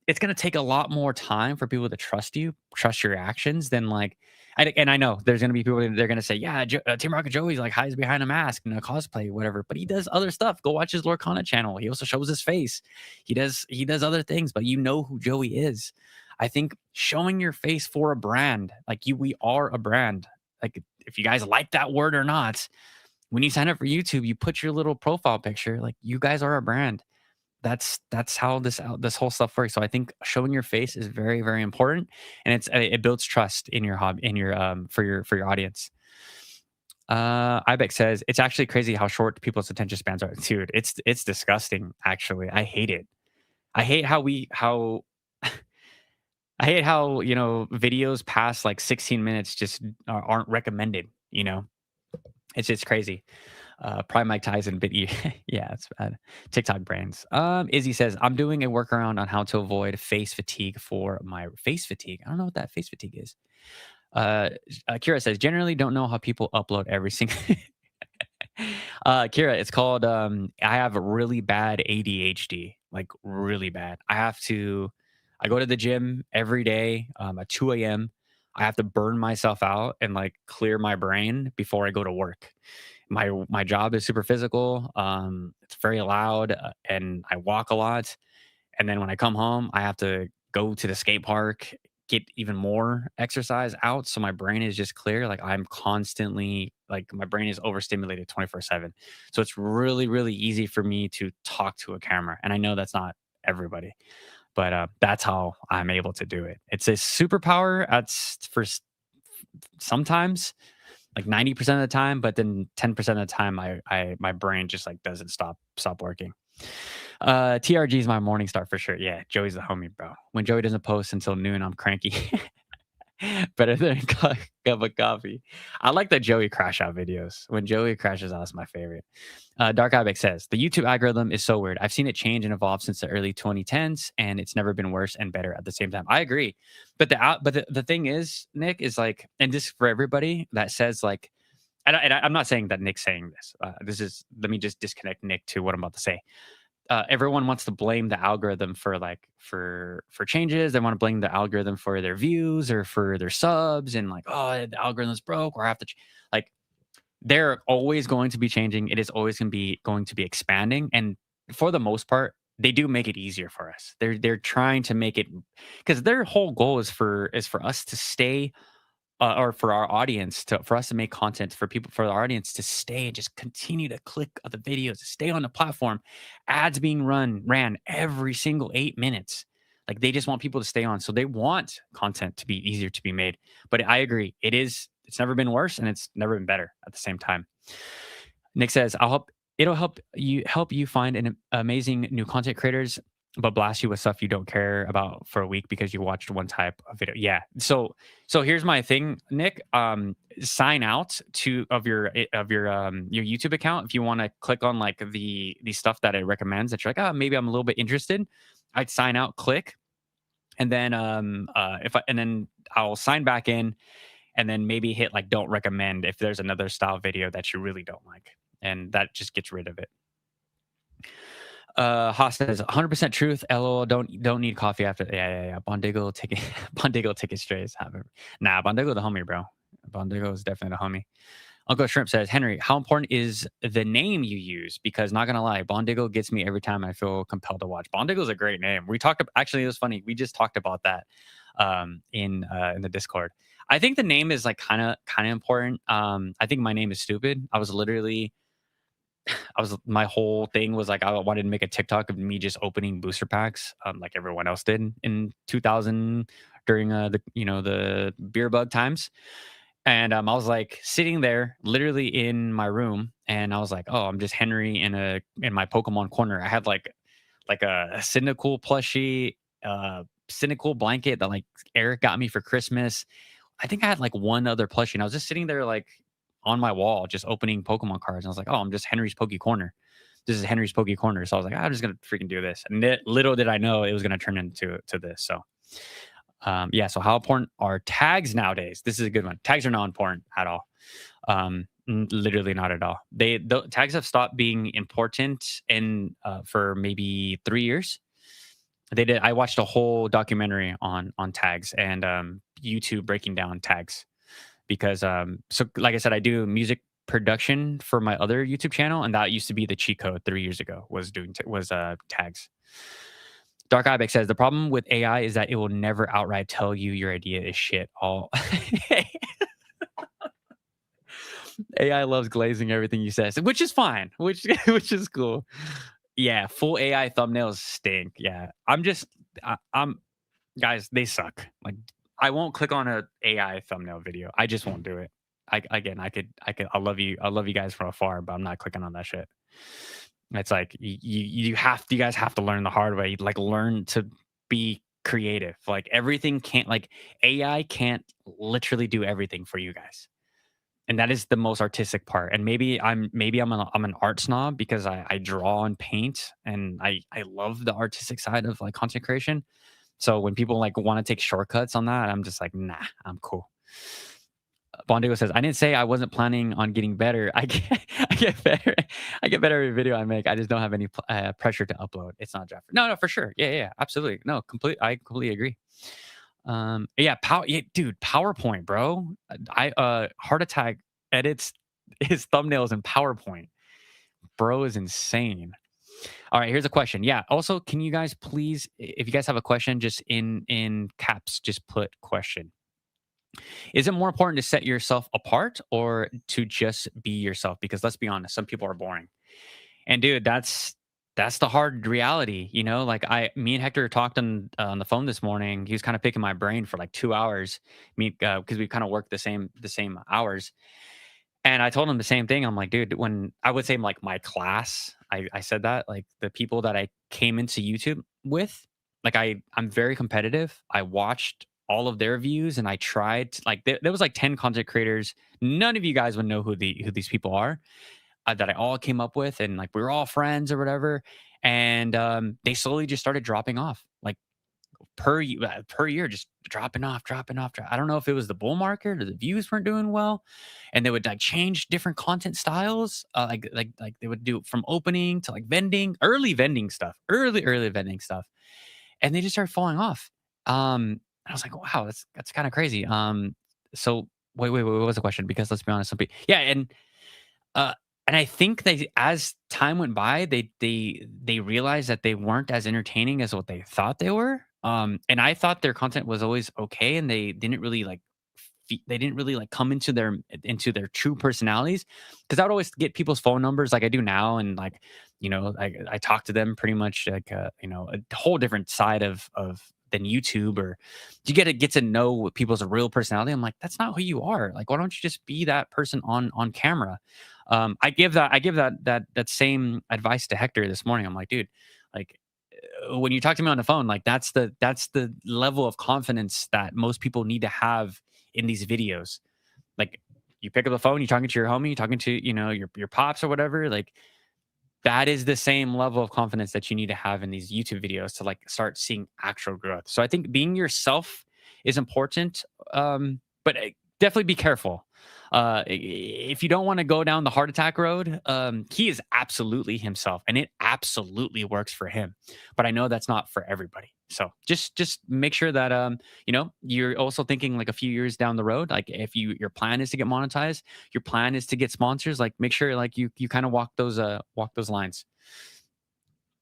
it's gonna take a lot more time for people to trust you, trust your actions than like. And I know there's gonna be people that they're gonna say, yeah, Team Rocket Joey's like hides behind a mask and a cosplay, whatever. But he does other stuff. Go watch his Lorcana channel. He also shows his face. He does other things, but you know who Joey is. I think showing your face for a brand, like we are a brand. Like if you guys like that word or not, when you sign up for YouTube, you put your little profile picture. Like you guys are a brand. That's how this whole stuff works. So I think showing your face is very, very important, and it builds trust in your hobby, in your for your audience. Ibex says it's actually crazy how short people's attention spans are. Dude, it's disgusting. Actually, I hate it. I hate how I hate how videos past like 16 minutes just aren't recommended. It's just crazy. Prime Mike Tyson, but yeah, it's bad. TikTok brains. Izzy says, I'm doing a workaround on how to avoid face fatigue for my face fatigue. I don't know what that face fatigue is. Kira says, generally don't know how people upload every single. Kira, it's called, I have a really bad ADHD, like really bad. I go to the gym every day at 2 a.m. I have to burn myself out and like clear my brain before I go to work. My job is super physical. It's very loud, and I walk a lot. And then when I come home, I have to go to the skate park, get even more exercise out, so my brain is just clear. Like I'm constantly, like my brain is overstimulated 24/7. So it's really, really easy for me to talk to a camera. And I know that's not everybody, but that's how I'm able to do it. It's a superpower. That's for sometimes, like 90% of the time, but then 10% of the time my brain just like doesn't stop working. TRG is my morning star for sure. Yeah, Joey's the homie, bro. When Joey doesn't post until noon, I'm cranky. Better than a cup of coffee. I like the Joey crash out videos. When Joey crashes out, it's my favorite. Dark Ibex says, the YouTube algorithm is so weird. I've seen it change and evolve since the early 2010s, and it's never been worse and better at the same time. I agree. But the thing is, Nick, is like, and this for everybody that says like, and I'm not saying that Nick's saying this. Let me just disconnect Nick to what I'm about to say. Everyone wants to blame the algorithm for changes. They want to blame the algorithm for their views or for their subs, and like, oh, the algorithm's broke, or I have to like. They're always going to be changing. It is always going to be expanding, and for the most part, they do make it easier for us. They're trying to make it, because their whole goal is for us to stay. Or for our audience for us to make content for our audience to stay and just continue to click on the videos, to stay on the platform. Ads being ran every single 8 minutes. Like they just want people to stay on. So they want content to be easier to be made. But I agree. It's never been worse, and it's never been better at the same time. Nick says, it'll help you find an amazing new content creators. but blast you with stuff you don't care about for a week because you watched one type of video. Yeah. So here's my thing, Nick. Sign out to your YouTube account if you want to click on like the stuff that it recommends that you're like, oh, maybe I'm a little bit interested. I'd sign out, click, and then if I and then I'll sign back in, and then maybe hit like don't recommend if there's another style video that you really don't like, and that just gets rid of it. Haas says 100% truth. LOL. Don't need coffee after. Yeah. Bondigo ticket. Bondigo ticket strays. Nah, Bondigo the homie, bro. Bondigo is definitely the homie. Uncle Shrimp says, Henry, how important is the name you use? Because not gonna lie, Bondigo gets me every time I feel compelled to watch. Bondigo is a great name. We talked. Actually, it was funny. We just talked about that in the Discord. I think the name is like kind of important. I think my name is stupid. My whole thing was like I wanted to make a TikTok of me just opening booster packs, like everyone else did in 2000 during the beer bug times. And I was like sitting there, literally in my room, and I was like, "Oh, I'm just Henry in my Pokemon corner." I had like a Cyndaquil plushie, Cyndaquil blanket that like Eric got me for Christmas. I think I had like one other plushie, and I was just sitting there like on my wall, just opening Pokemon cards. And I was like, "Oh, I'm just Henry's Poke Corner. This is Henry's Poke Corner." So I was like, "I'm just gonna freaking do this." And little did I know it was gonna turn into this. So yeah. So how important are tags nowadays? This is a good one. Tags are not important at all. Literally not at all. The tags have stopped being important for maybe 3 years. They did. I watched a whole documentary on tags and YouTube breaking down tags because so like I said, I do music production for my other YouTube channel, and that used to be the cheat code 3 years ago was tags. Dark Ibex says the problem with AI is that it will never outright tell you your idea is shit. All AI loves glazing everything you say, which is fine, which is cool. Yeah, full AI thumbnails stink. Yeah, I'm guys, they suck. Like I won't click on a AI thumbnail video. I just won't do it. I love you. I love you guys from afar, but I'm not clicking on that shit. It's like you guys have to learn the hard way. Like learn to be creative. Like everything can't like AI can't literally do everything for you guys. And that is the most artistic part. And I'm an art snob because I draw and paint and I love the artistic side of like content creation. So when people like want to take shortcuts on that, I'm just like, nah, I'm cool. Bondigo says, I didn't say I wasn't planning on getting better. I get better. I get better every video I make. I just don't have any pressure to upload. It's not Jeff. No, for sure. Yeah, absolutely. No, I completely agree. Yeah, dude, PowerPoint, bro. Heart Attack edits his thumbnails in PowerPoint. Bro is insane. All right, here's a question. Yeah. Also, can you guys please, if you guys have a question, just in caps, just put question. Is it more important to set yourself apart or to just be yourself? Because let's be honest, some people are boring. And dude, that's the hard reality, you know. Like me and Hector talked on the phone this morning. He was kind of picking my brain for like 2 hours, because we kind of work the same hours. And I told him the same thing. I'm like, dude, when I would say like my class, I said that like the people that I came into YouTube with, like I'm very competitive. I watched all of their views and I tried like there was like 10 content creators. None of you guys would know who these people are that I all came up with, and like we were all friends or whatever. And they slowly just started dropping off, like per year, just dropping off. I don't know if it was the bull market or the views weren't doing well, and they would like change different content styles, like they would do from opening to like early vending stuff, and they just started falling off. I was like, wow, that's kind of crazy. So wait, what was the question? Because let's be honest, yeah, uh, and I think as time went by, they realized that they weren't as entertaining as what they thought they were. And I thought their content was always okay, and they didn't really like come into their true personalities. Because I would always get people's phone numbers like I do now, and like I talk to them pretty much like a whole different side of than YouTube, or you get to know people's real personality. I'm like, that's not who you are. Like, why don't you just be that person on camera? I give that same advice to Hector this morning. I'm like, dude, like when you talk to me on the phone, like that's the level of confidence that most people need to have in these videos. Like you pick up the phone, you're talking to your homie, you're talking to, your pops or whatever. Like that is the same level of confidence that you need to have in these YouTube videos to like start seeing actual growth. So I think being yourself is important, but definitely be careful. If you don't want to go down the heart attack road, he is absolutely himself, and it absolutely works for him. But I know that's not for everybody. So just make sure that you're also thinking like a few years down the road. Like if your plan is to get monetized, your plan is to get sponsors, like make sure like you kind of walk those lines.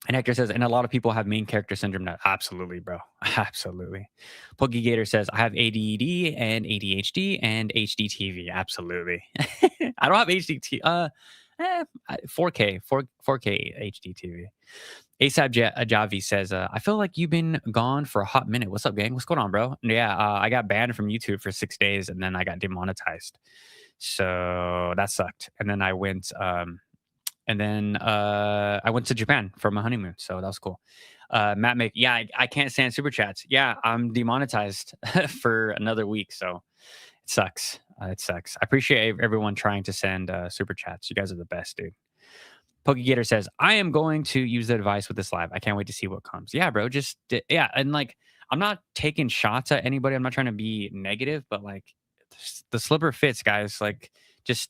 And Hector says, and a lot of people have main character syndrome now. Absolutely, bro. Absolutely. Pokegator says, I have ADD and ADHD and HDTV. Absolutely. I don't have HDT. 4K, 4K HDTV. ASAP Javi says, I feel like you've been gone for a hot minute. What's up, gang? What's going on, bro? Yeah, I got banned from YouTube for 6 days, and then I got demonetized. So that sucked. And then I went I went to Japan for my honeymoon, so that was cool. Matt Mick, yeah, I can't stand super chats. Yeah, I'm demonetized for another week, so it sucks. It sucks. I appreciate everyone trying to send super chats. You guys are the best, dude. Pokegator says, I am going to use the advice with this live. I can't wait to see what comes. Yeah, bro. Yeah. And like, I'm not taking shots at anybody. I'm not trying to be negative, but like the slipper fits, guys. Like, just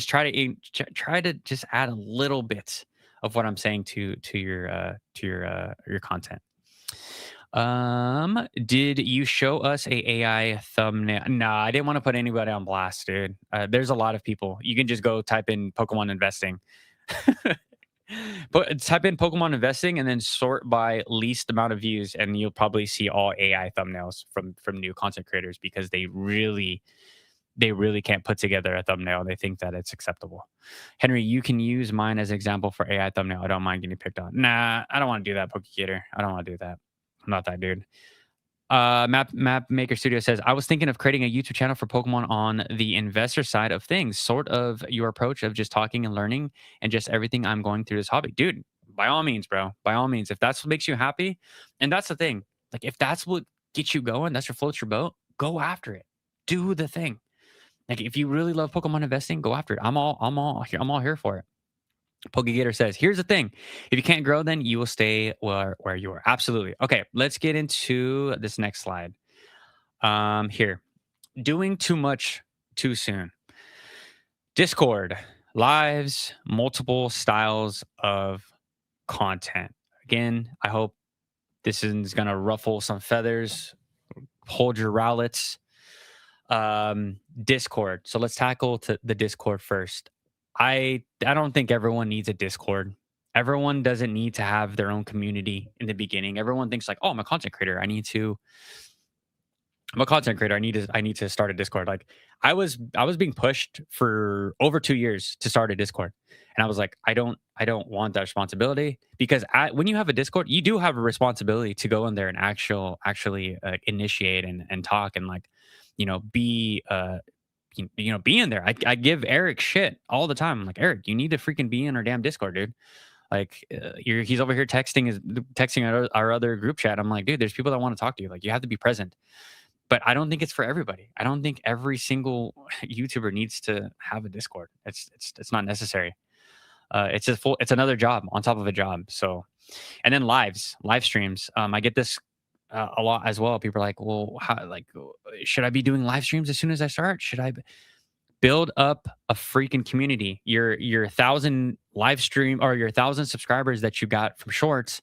try to just add a little bit of what I'm saying to your content. Did you show us a AI thumbnail? No, I didn't want to put anybody on blast, dude. There's a lot of people. You can just go type in Pokemon investing. But type in Pokemon investing and then sort by least amount of views, and you'll probably see all AI thumbnails from new content creators because they really can't put together a thumbnail. They think that it's acceptable. Henry, you can use mine as an example for AI thumbnail. I don't mind getting picked on. Nah, I don't want to do that, Pokegator. I don't want to do that. I'm not that dude. Map Maker Studio says, I was thinking of creating a YouTube channel for Pokemon on the investor side of things, sort of your approach of just talking and learning and just everything I'm going through this hobby. Dude, by all means, bro. By all means, if that's what makes you happy, and that's the thing. Like if that's what gets you going, that's what floats your boat, go after it. Do the thing. Like if you really love Pokemon investing, go after it. I'm all here for it. Pokegator says, here's the thing. If you can't grow, then you will stay where you are. Absolutely. Okay, let's get into this next slide. Here. Doing too much too soon. Discord, lives, multiple styles of content. Again, I hope this is going to ruffle some feathers. Hold your rowlets. Discord. So let's tackle the Discord first. I don't think everyone needs a Discord. Everyone doesn't need to have their own community in the beginning. Everyone thinks like, oh, I'm a content creator. I'm a content creator. I need to start a Discord. Like I was being pushed for over 2 years to start a Discord. And I was like, I don't want that responsibility because when you have a Discord, you do have a responsibility to go in there and actually initiate and talk and like, be be in there. I give Eric shit all the time. I'm like, Eric, you need to freaking be in our damn Discord, dude. Like he's over here texting our other group chat. I'm like, dude, there's people that want to talk to you. Like you have to be present. But I don't think it's for everybody. I don't think every single YouTuber needs to have a Discord. It's not necessary. It's another job on top of a job. So, and then live streams. I get this a lot as well. People are like, well, should I be doing live streams as soon as I start? Should I build up a freaking community? Your 1,000 live stream or your 1,000 subscribers that you got from shorts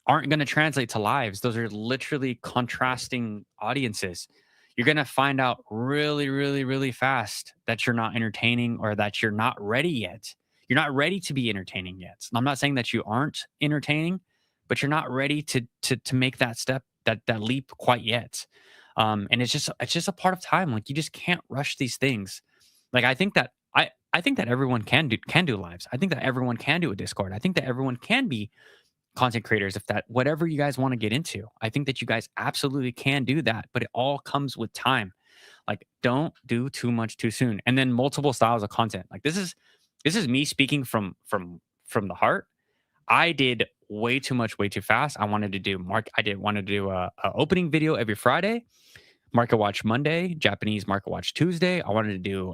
aren't going to translate to lives. Those are literally contrasting audiences. You're going to find out really, really, really fast that you're not entertaining or that you're not ready yet. You're not ready to be entertaining yet. I'm not saying that you aren't entertaining, but you're not ready to make that step, that leap quite yet. And it's just a part of time. Like you just can't rush these things. Like I think that everyone can do lives. I think that everyone can do a Discord. I think that everyone can be content creators, if that whatever you guys want to get into. I think that you guys absolutely can do that, but it all comes with time. Like don't do too much too soon. And then multiple styles of content. Like this is me speaking from the heart. I did way too much, way too fast. I wanted to do wanted to do a opening video every Friday, market watch Monday, Japanese market watch Tuesday. I wanted to do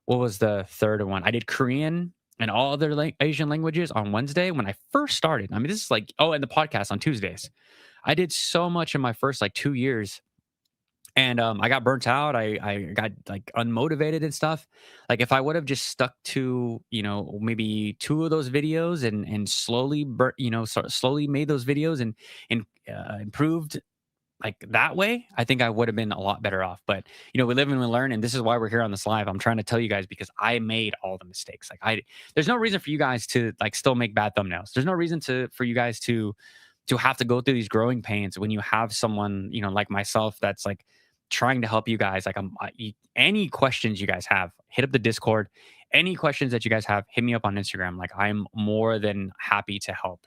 what was the third one? I did Korean and all other Asian languages on Wednesday when I first started. I mean, this is like, and the podcast on Tuesdays. I did so much in my first like 2 years, and I got burnt out. I got like unmotivated and stuff. Like if I would have just stuck to maybe two of those videos and slowly slowly made those videos and improved like that way, I think I would have been a lot better off. But we live and we learn, and this is why we're here on this live. I'm trying to tell you guys because I made all the mistakes. Like there's no reason for you guys to like still make bad thumbnails. There's no reason for you guys to have to go through these growing pains when you have someone like myself that's like trying to help you guys. Like any questions you guys have, hit up the Discord. Any questions that you guys have, hit me up on Instagram. Like I'm more than happy to help.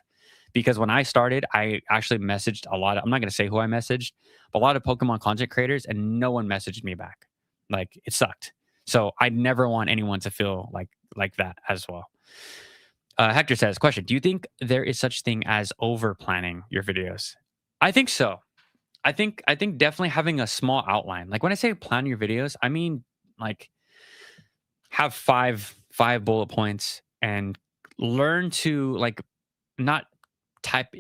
Because when I started, I actually messaged a lot of, I'm not going to say who I messaged, but a lot of Pokemon content creators, and no one messaged me back. Like it sucked. So I never want anyone to feel like that as well. Hector says, question, do you think there is such thing as over planning your videos? I think so. I think definitely having a small outline. Like when I say plan your videos, I mean like have five bullet points and learn to like not type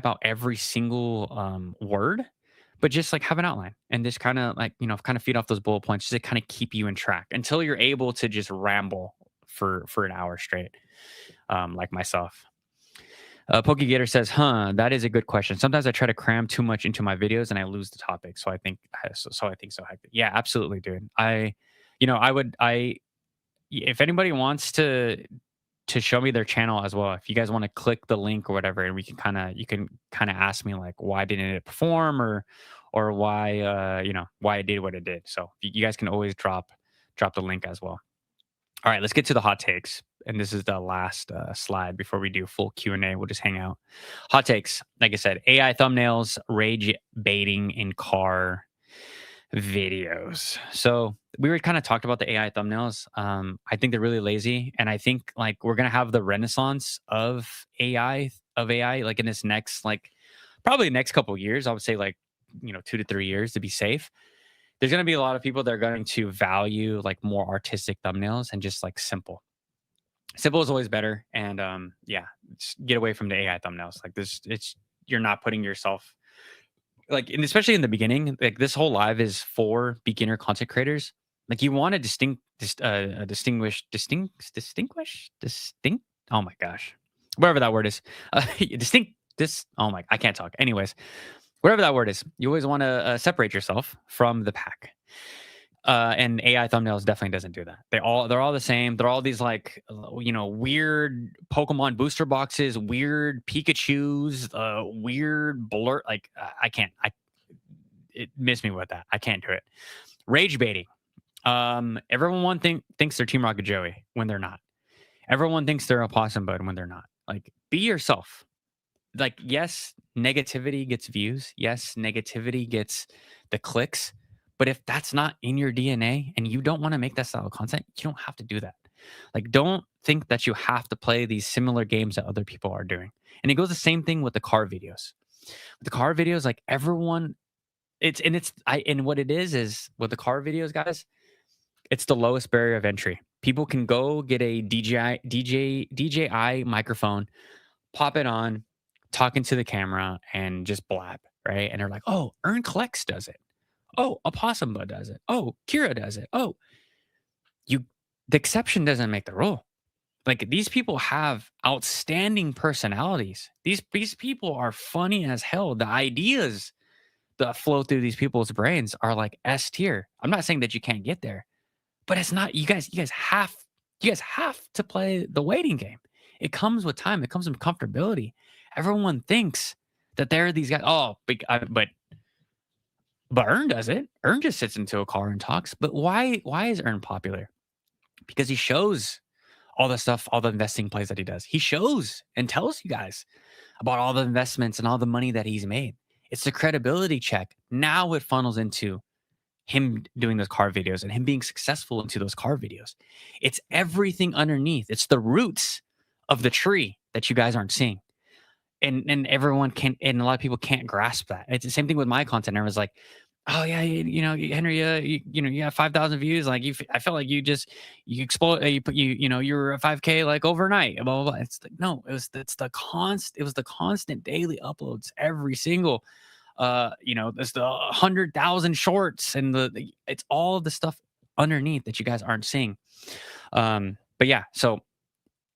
out every single word, but just like have an outline and just kind of like kind of feed off those bullet points just to kind of keep you in track until you're able to just ramble for an hour straight, like myself. Pokegator says, that is a good question. Sometimes I try to cram too much into my videos and I lose the topic. So I think so. Yeah, absolutely, dude. If anybody wants to show me their channel as well, if you guys want to click the link or whatever, and you can kind of ask me like why didn't it perform or why why it did what it did. So you guys can always drop the link as well. All right, let's get to the hot takes. And this is the last slide before we do full Q&A. We'll just hang out. Hot takes. Like I said, AI thumbnails, rage baiting in car videos. So we were kind of talked about the AI thumbnails. I think they're really lazy. And I think like we're going to have the renaissance of AI like in this next, like probably next couple of years. I would say like, 2 to 3 years to be safe. There's going to be a lot of people that are going to value like more artistic thumbnails and just like simple. Simple is always better. And just get away from the AI thumbnails. Like this, you're not putting yourself like, and especially in the beginning, like this whole live is for beginner content creators. Like you want to distinguish. Oh my gosh, whatever that word is, I can't talk. Anyways, whatever that word is, you always want to separate yourself from the pack. And AI thumbnails definitely doesn't do that. They're all the same. They're all these like, weird Pokemon booster boxes, weird Pikachus, weird blur. Like it missed me with that. I can't do it. Rage baiting. Everyone thinks they're Team Rocket Joey when they're not. Everyone thinks they're a Possum Bud when they're not. Like be yourself. Like, yes, negativity gets views. Yes, negativity gets the clicks. But if that's not in your DNA and you don't want to make that style of content, you don't have to do that. Like, don't think that you have to play these similar games that other people are doing. And it goes the same thing with the car videos. With the car videos, like everyone, and what it is with the car videos, guys, it's the lowest barrier of entry. People can go get a DJI microphone, pop it on, talk into the camera, and just blab, right? And they're like, oh, Earn Collects does it. Oh, Opossum Bud does it. Oh, Kira does it. Oh, the exception doesn't make the rule. Like these people have outstanding personalities. These people are funny as hell. The ideas that flow through these people's brains are like S tier. I'm not saying that you can't get there, but it's not. You guys have to play the waiting game. It comes with time. It comes with comfortability. Everyone thinks that there are these guys. Oh, but Earn does it. Earn just sits into a car and talks. But why is Earn popular? Because he shows all the stuff, all the investing plays that he does. He shows and tells you guys about all the investments and all the money that he's made. It's the credibility check. Now it funnels into him doing those car videos and him being successful into those car videos. It's everything underneath. It's the roots of the tree that you guys aren't seeing. and everyone can, and a lot of people can't grasp that. It's the same thing with my content. Everyone's like, "Oh yeah, Henry, you have 5,000 views. Like I felt like you explode. You were at 5K like overnight. Blah blah blah." It's like, no, it was the constant daily uploads every single. There's the 100,000 shorts and it's all the stuff underneath that you guys aren't seeing. But yeah, so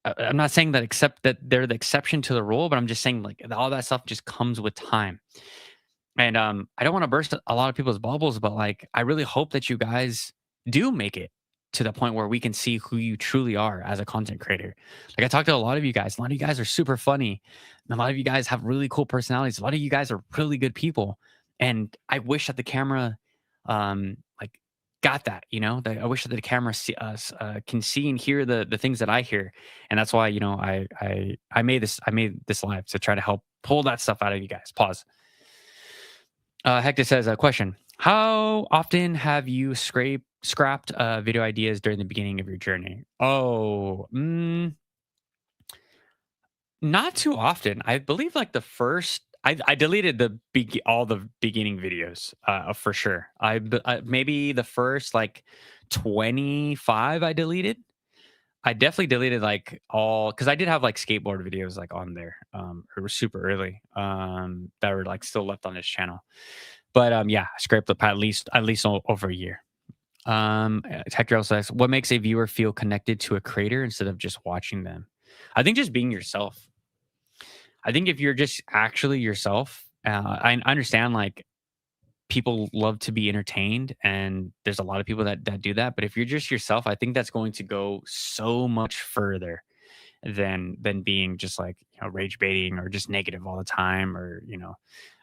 I'm not saying that except that they're the exception to the rule, but I'm just saying like all that stuff just comes with time. And I don't want to burst a lot of people's bubbles, but like I really hope that you guys do make it to the point where we can see who you truly are as a content creator. Like I talked to a lot of you guys. A lot of you guys are super funny. And a lot of you guys have really cool personalities. A lot of you guys are really good people. And I wish that the camera like got that, I wish that the camera can see and hear the things that I hear. And that's why, I made this live to try to help pull that stuff out of you guys. Pause. Hector says, a question. How often have you scrapped video ideas during the beginning of your journey? Oh, not too often. I believe like the first, I deleted all the beginning videos for sure. Maybe the first like 25 I deleted. I definitely deleted like all, because I did have like skateboard videos like on there. It was super early that were like still left on this channel. But yeah, I scraped up at least over a year. Hector also asks, what makes a viewer feel connected to a creator instead of just watching them? I think just being yourself. I think if you're just actually yourself, I understand like people love to be entertained, and there's a lot of people that do that. But if you're just yourself, I think that's going to go so much further than being just like rage baiting or just negative all the time, or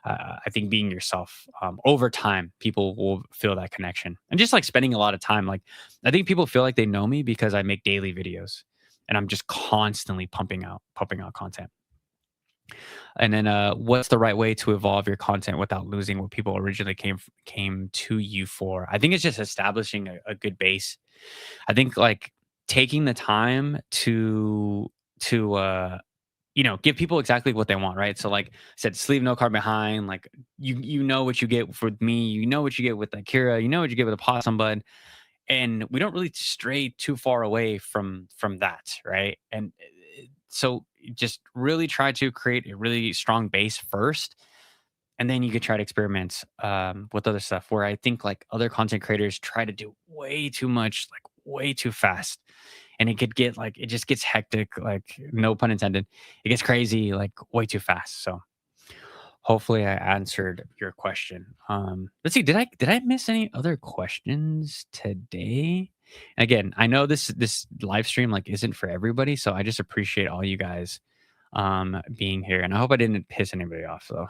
I think being yourself over time, people will feel that connection, and just like spending a lot of time. Like I think people feel like they know me because I make daily videos, and I'm just constantly pumping out content. And then what's the right way to evolve your content without losing what people originally came to you for? I think it's just establishing a good base. I think like taking the time to give people exactly what they want, right? So like I said, sleeve no car behind. Like you know what you get with me, you know what you get with Akira, you know what you get with a possum bud, and we don't really stray too far away from that, right? And so just really try to create a really strong base first, and then you could try to experiment with other stuff. Where I think like other content creators try to do way too much, like way too fast, and it just gets hectic, like no pun intended. It gets crazy like way too fast. So hopefully I answered your question. Let's see, did I miss any other questions today? Again, I know this live stream like isn't for everybody, so I just appreciate all you guys being here, and I hope I didn't piss anybody off. So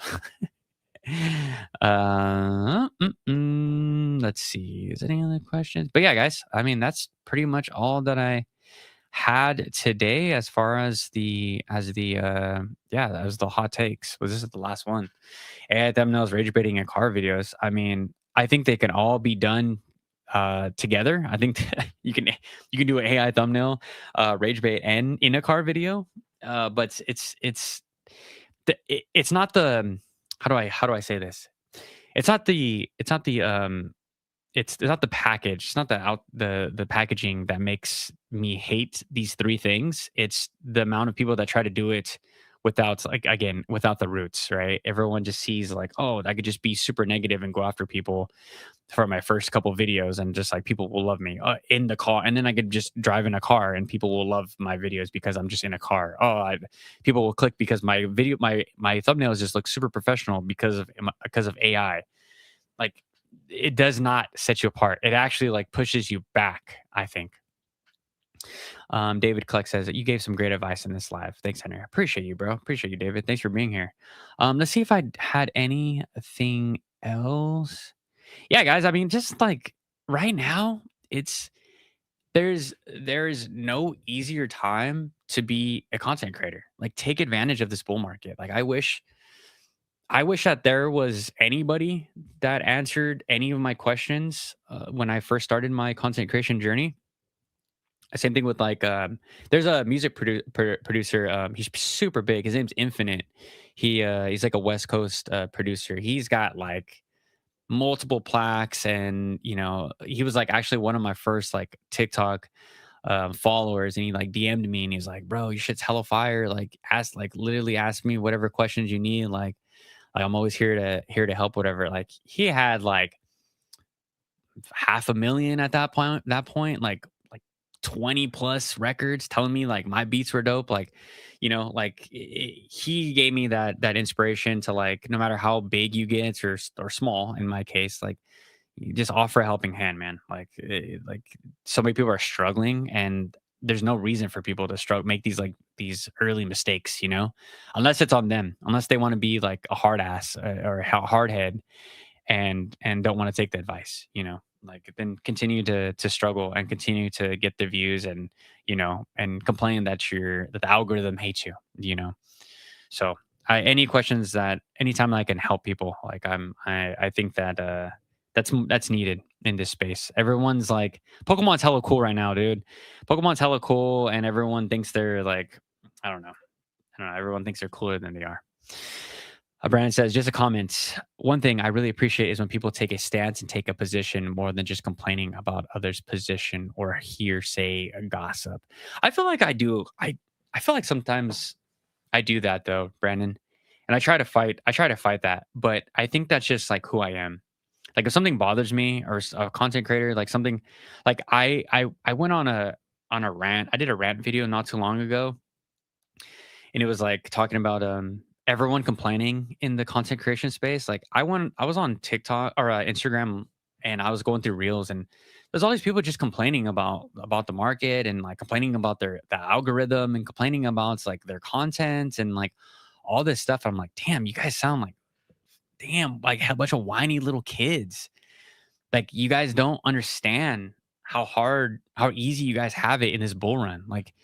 let's see, is there any other questions? But yeah, guys, I mean that's pretty much all that I had today as far as the hot takes. Was this the last one? AI thumbnails, rage baiting, and car videos. I mean, I think they can all be done together. I think you can do an AI thumbnail, rage bait, and in a car video. But it's not the, how do I say this? It's not the it's not the package. It's not the packaging that makes me hate these three things. It's the amount of people that try to do it without, like, again, without the roots, right? Everyone just sees like, oh, I could just be super negative and go after people for my first couple videos, and just like people will love me in the car, and then I could just drive in a car and people will love my videos because I'm just in a car. People will click because my thumbnails just look super professional because of AI. Like, it does not set you apart. It actually like pushes you back, I think. David Kleck says that you gave some great advice in this live. Thanks, Henry. I appreciate you, bro. Appreciate you, David. Thanks for being here. Let's see if I had anything else. Yeah, guys. I mean, just like right now, there's no easier time to be a content creator. Like, take advantage of this bull market. Like, I wish that there was anybody that answered any of my questions when I first started my content creation journey. Same thing with like there's a music producer. He's super big. His name's Infinite. He's like a West Coast producer. He's got like multiple plaques, and he was like actually one of my first like TikTok followers, and he like DM'd me and he's like, bro, your shit's hella fire. Like literally ask me whatever questions you need. Like I'm always here to help, whatever. Like he had like 500,000 at that point, like 20 plus records telling me like my beats were dope. Like, he gave me that inspiration to like, no matter how big you get or small in my case, like you just offer a helping hand, man. Like so many people are struggling, and there's no reason for people to struggle, make these early mistakes, unless it's on them, unless they want to be like a hard ass or a hard head and don't want to take the advice, like then continue to struggle and continue to get the views, and and complain that the algorithm hates you. So any questions that anytime I can help people, like I think that that's needed in this space. Everyone's like, Pokemon's hella cool right now, dude. Pokemon's hella cool, and everyone thinks they're like, I don't know. Everyone thinks they're cooler than they are. Brandon says, just a comment. One thing I really appreciate is when people take a stance and take a position more than just complaining about others' position or hearsay gossip. I feel like I do. I feel like sometimes I do that though, Brandon. And I try to fight that. But I think that's just like who I am. Like if something bothers me, or a content creator, like something, like I went on a rant. I did a rant video not too long ago, and it was like talking about everyone complaining in the content creation space. Like I was on TikTok or Instagram, and I was going through reels, and there's all these people just complaining about the market, and like complaining about the algorithm, and complaining about like their content and like all this stuff. I'm like, damn, you guys sound like like a bunch of whiny little kids. Like you guys don't understand how easy you guys have it in this bull run. Like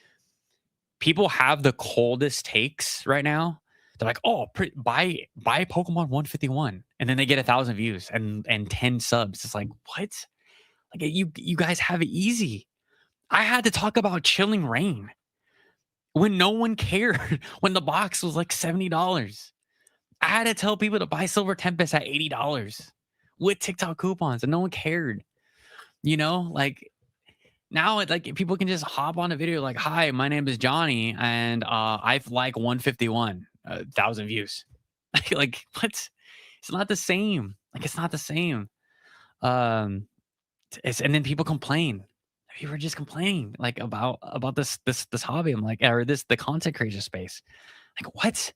people have the coldest takes right now. They're like, oh, buy Pokemon 151, and then they get 1,000 views and 10 subs. It's like, what? Like you guys have it easy. I had to talk about Chilling Rain when no one cared, when the box was like $70. I had to tell people to buy Silver Tempest at $80 with TikTok coupons, and no one cared. Like now like people can just hop on a video like, hi, my name is Johnny, and I've like 151,000 views. Like what? It's not the same. Like it's not the same. And then people complain. People are just complaining like about this hobby. I'm like, or the content creation space. Like what?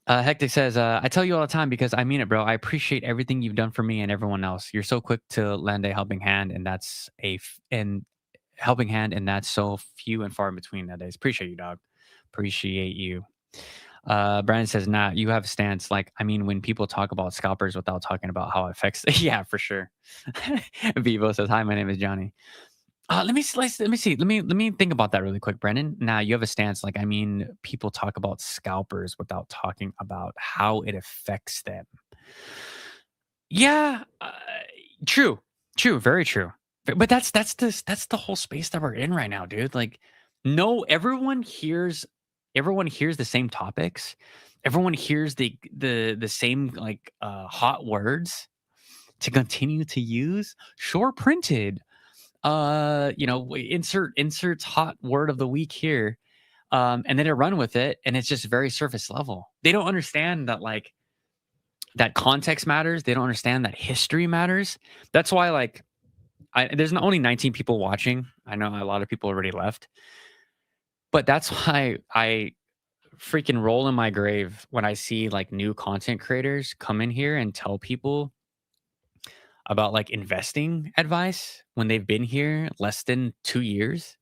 Hectic says, I tell you all the time because I mean it, bro. I appreciate everything you've done for me and everyone else. You're so quick to lend a helping hand, and that's so few and far in between nowadays. Appreciate you, dog. Appreciate you. Brandon says, nah, you have a stance. Like, I mean, when people talk about scalpers without talking about how it affects, yeah, for sure. Vivo says, hi, my name is Johnny. Let me see. Let me think about that really quick, Brennan. Now you have a stance. Like, I mean, people talk about scalpers without talking about how it affects them. Yeah, true, very true. But that's the whole space that we're in right now, dude. Like, no, everyone hears the same topics. Everyone hears the same like hot words to continue to use. Sure, printed. Inserts hot word of the week here, and then they run with it, and it's just very surface level. They don't understand that like that context matters. They don't understand that history matters. That's why like there's not only 19 people watching. I know a lot of people already left, but that's why I freaking roll in my grave when I see like new content creators come in here and tell people about like investing advice when they've been here less than 2 years.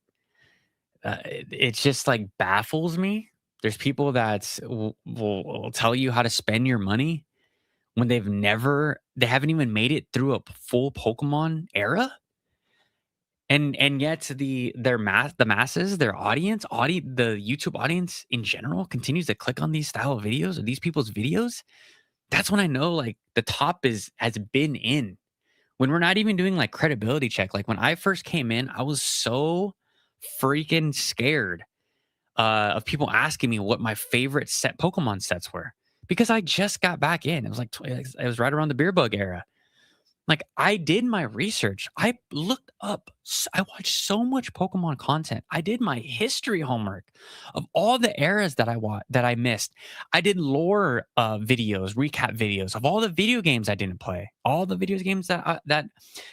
It's just like baffles me. There's people that will tell you how to spend your money when they haven't even made it through a full Pokemon era. And yet the masses, their audience, the YouTube audience in general continues to click on these style of videos or these people's videos. That's when I know like the top has been in. When we're not even doing like credibility check. Like when I first came in, I was so freaking scared of people asking me what my favorite Pokemon sets were because I just got back in. It was like it was right around the beer bug era. Like, I did my research. I looked up, I watched so much Pokemon content. I did my history homework of all the eras that I missed. I did lore videos, recap videos of all the video games I didn't play, all the video games that.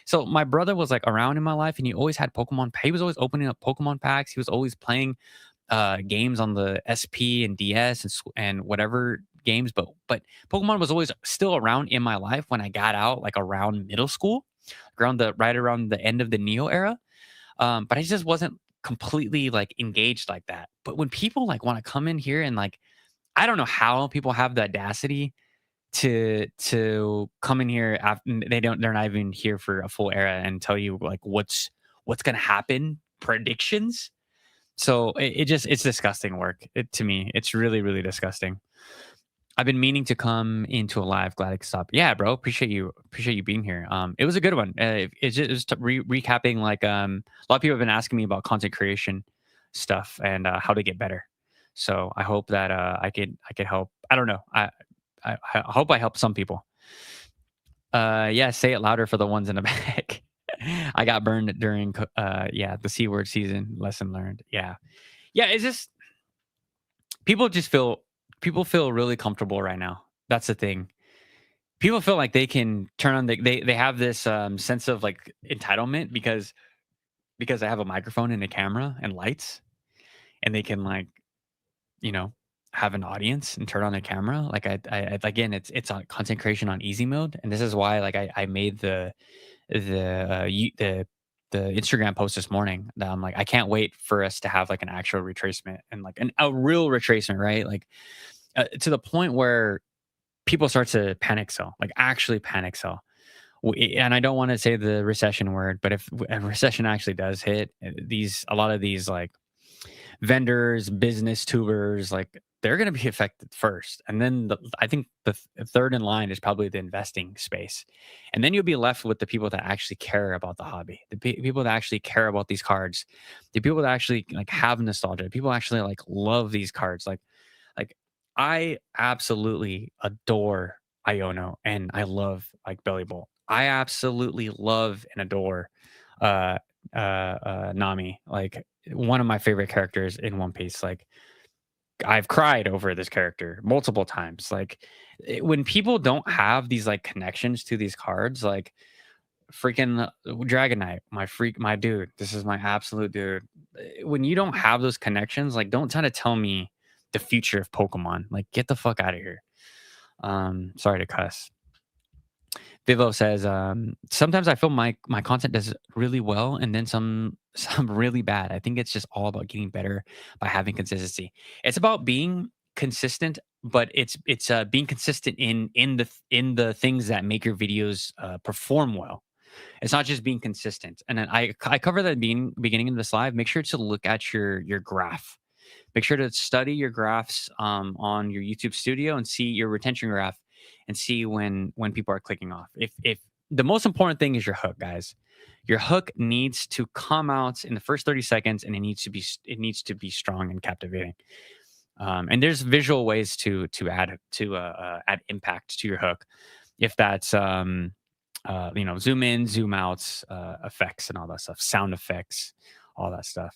So my brother was like around in my life, and he always had Pokemon. He was always opening up Pokemon packs. He was always playing games on the SP and DS and whatever games, but Pokemon was always still around in my life when I got out, like around middle school, right around the end of the Neo era. But I just wasn't completely like engaged like that. But when people like want to come in here and like, I don't know how people have the audacity to come in here after they're not even here for a full era and tell you like what's gonna happen, predictions. So it's disgusting work. To me, it's really, really disgusting. I've been meaning to come into a live. Glad I could stop. Yeah, bro. Appreciate you being here. It was a good one. It's just recapping. Like, a lot of people have been asking me about content creation stuff and how to get better. So I hope that I could help. I don't know. I hope I help some people. Yeah, say it louder for the ones in the back. I got burned during the C word season. Lesson learned. Yeah. It's just people feel really comfortable right now. That's the thing. People feel like they can turn on they have this sense of like entitlement because they have a microphone and a camera and lights, and they can like, you know, have an audience and turn on a camera. Like again, it's on content creation on easy mode, and this is why like I made the Instagram post this morning that I'm like, I can't wait for us to have like an actual retracement and like a real retracement, right? Like to the point where people start to panic sell, like actually panic sell. And I don't want to say the recession word, but if a recession actually does hit, a lot of these like vendors, business tubers, like they're going to be affected first. And then I think the third in line is probably the investing space. And then you'll be left with the people that actually care about the hobby, the people that actually care about these cards, the people that actually like have nostalgia, people actually like love these cards. Like I absolutely adore Iono and I love like Belly Bolt. I absolutely love and adore Nami, like one of my favorite characters in One Piece. Like I've cried over this character multiple times. Like when people don't have these like connections to these cards, like freaking Dragon Knight, my dude, this is my absolute dude. When you don't have those connections, like don't try to tell me the future of Pokemon. Like get the fuck out of here. Sorry to cuss. Vivo says, sometimes I feel my content does really well and then some really bad. I think it's just all about getting better by having consistency. It's about being consistent, but it's being consistent in the things that make your videos perform well. It's not just being consistent. And then I cover that beginning of this live. Make sure to look at your graph. Make sure to study your graphs on your YouTube Studio and see your retention graph and see when people are clicking off. If the most important thing is your hook, guys. Your hook needs to come out in the first 30 seconds, and it needs to be strong and captivating. And there's visual ways to add impact to your hook. If that's zoom in, zoom outs, effects and all that stuff, sound effects, all that stuff.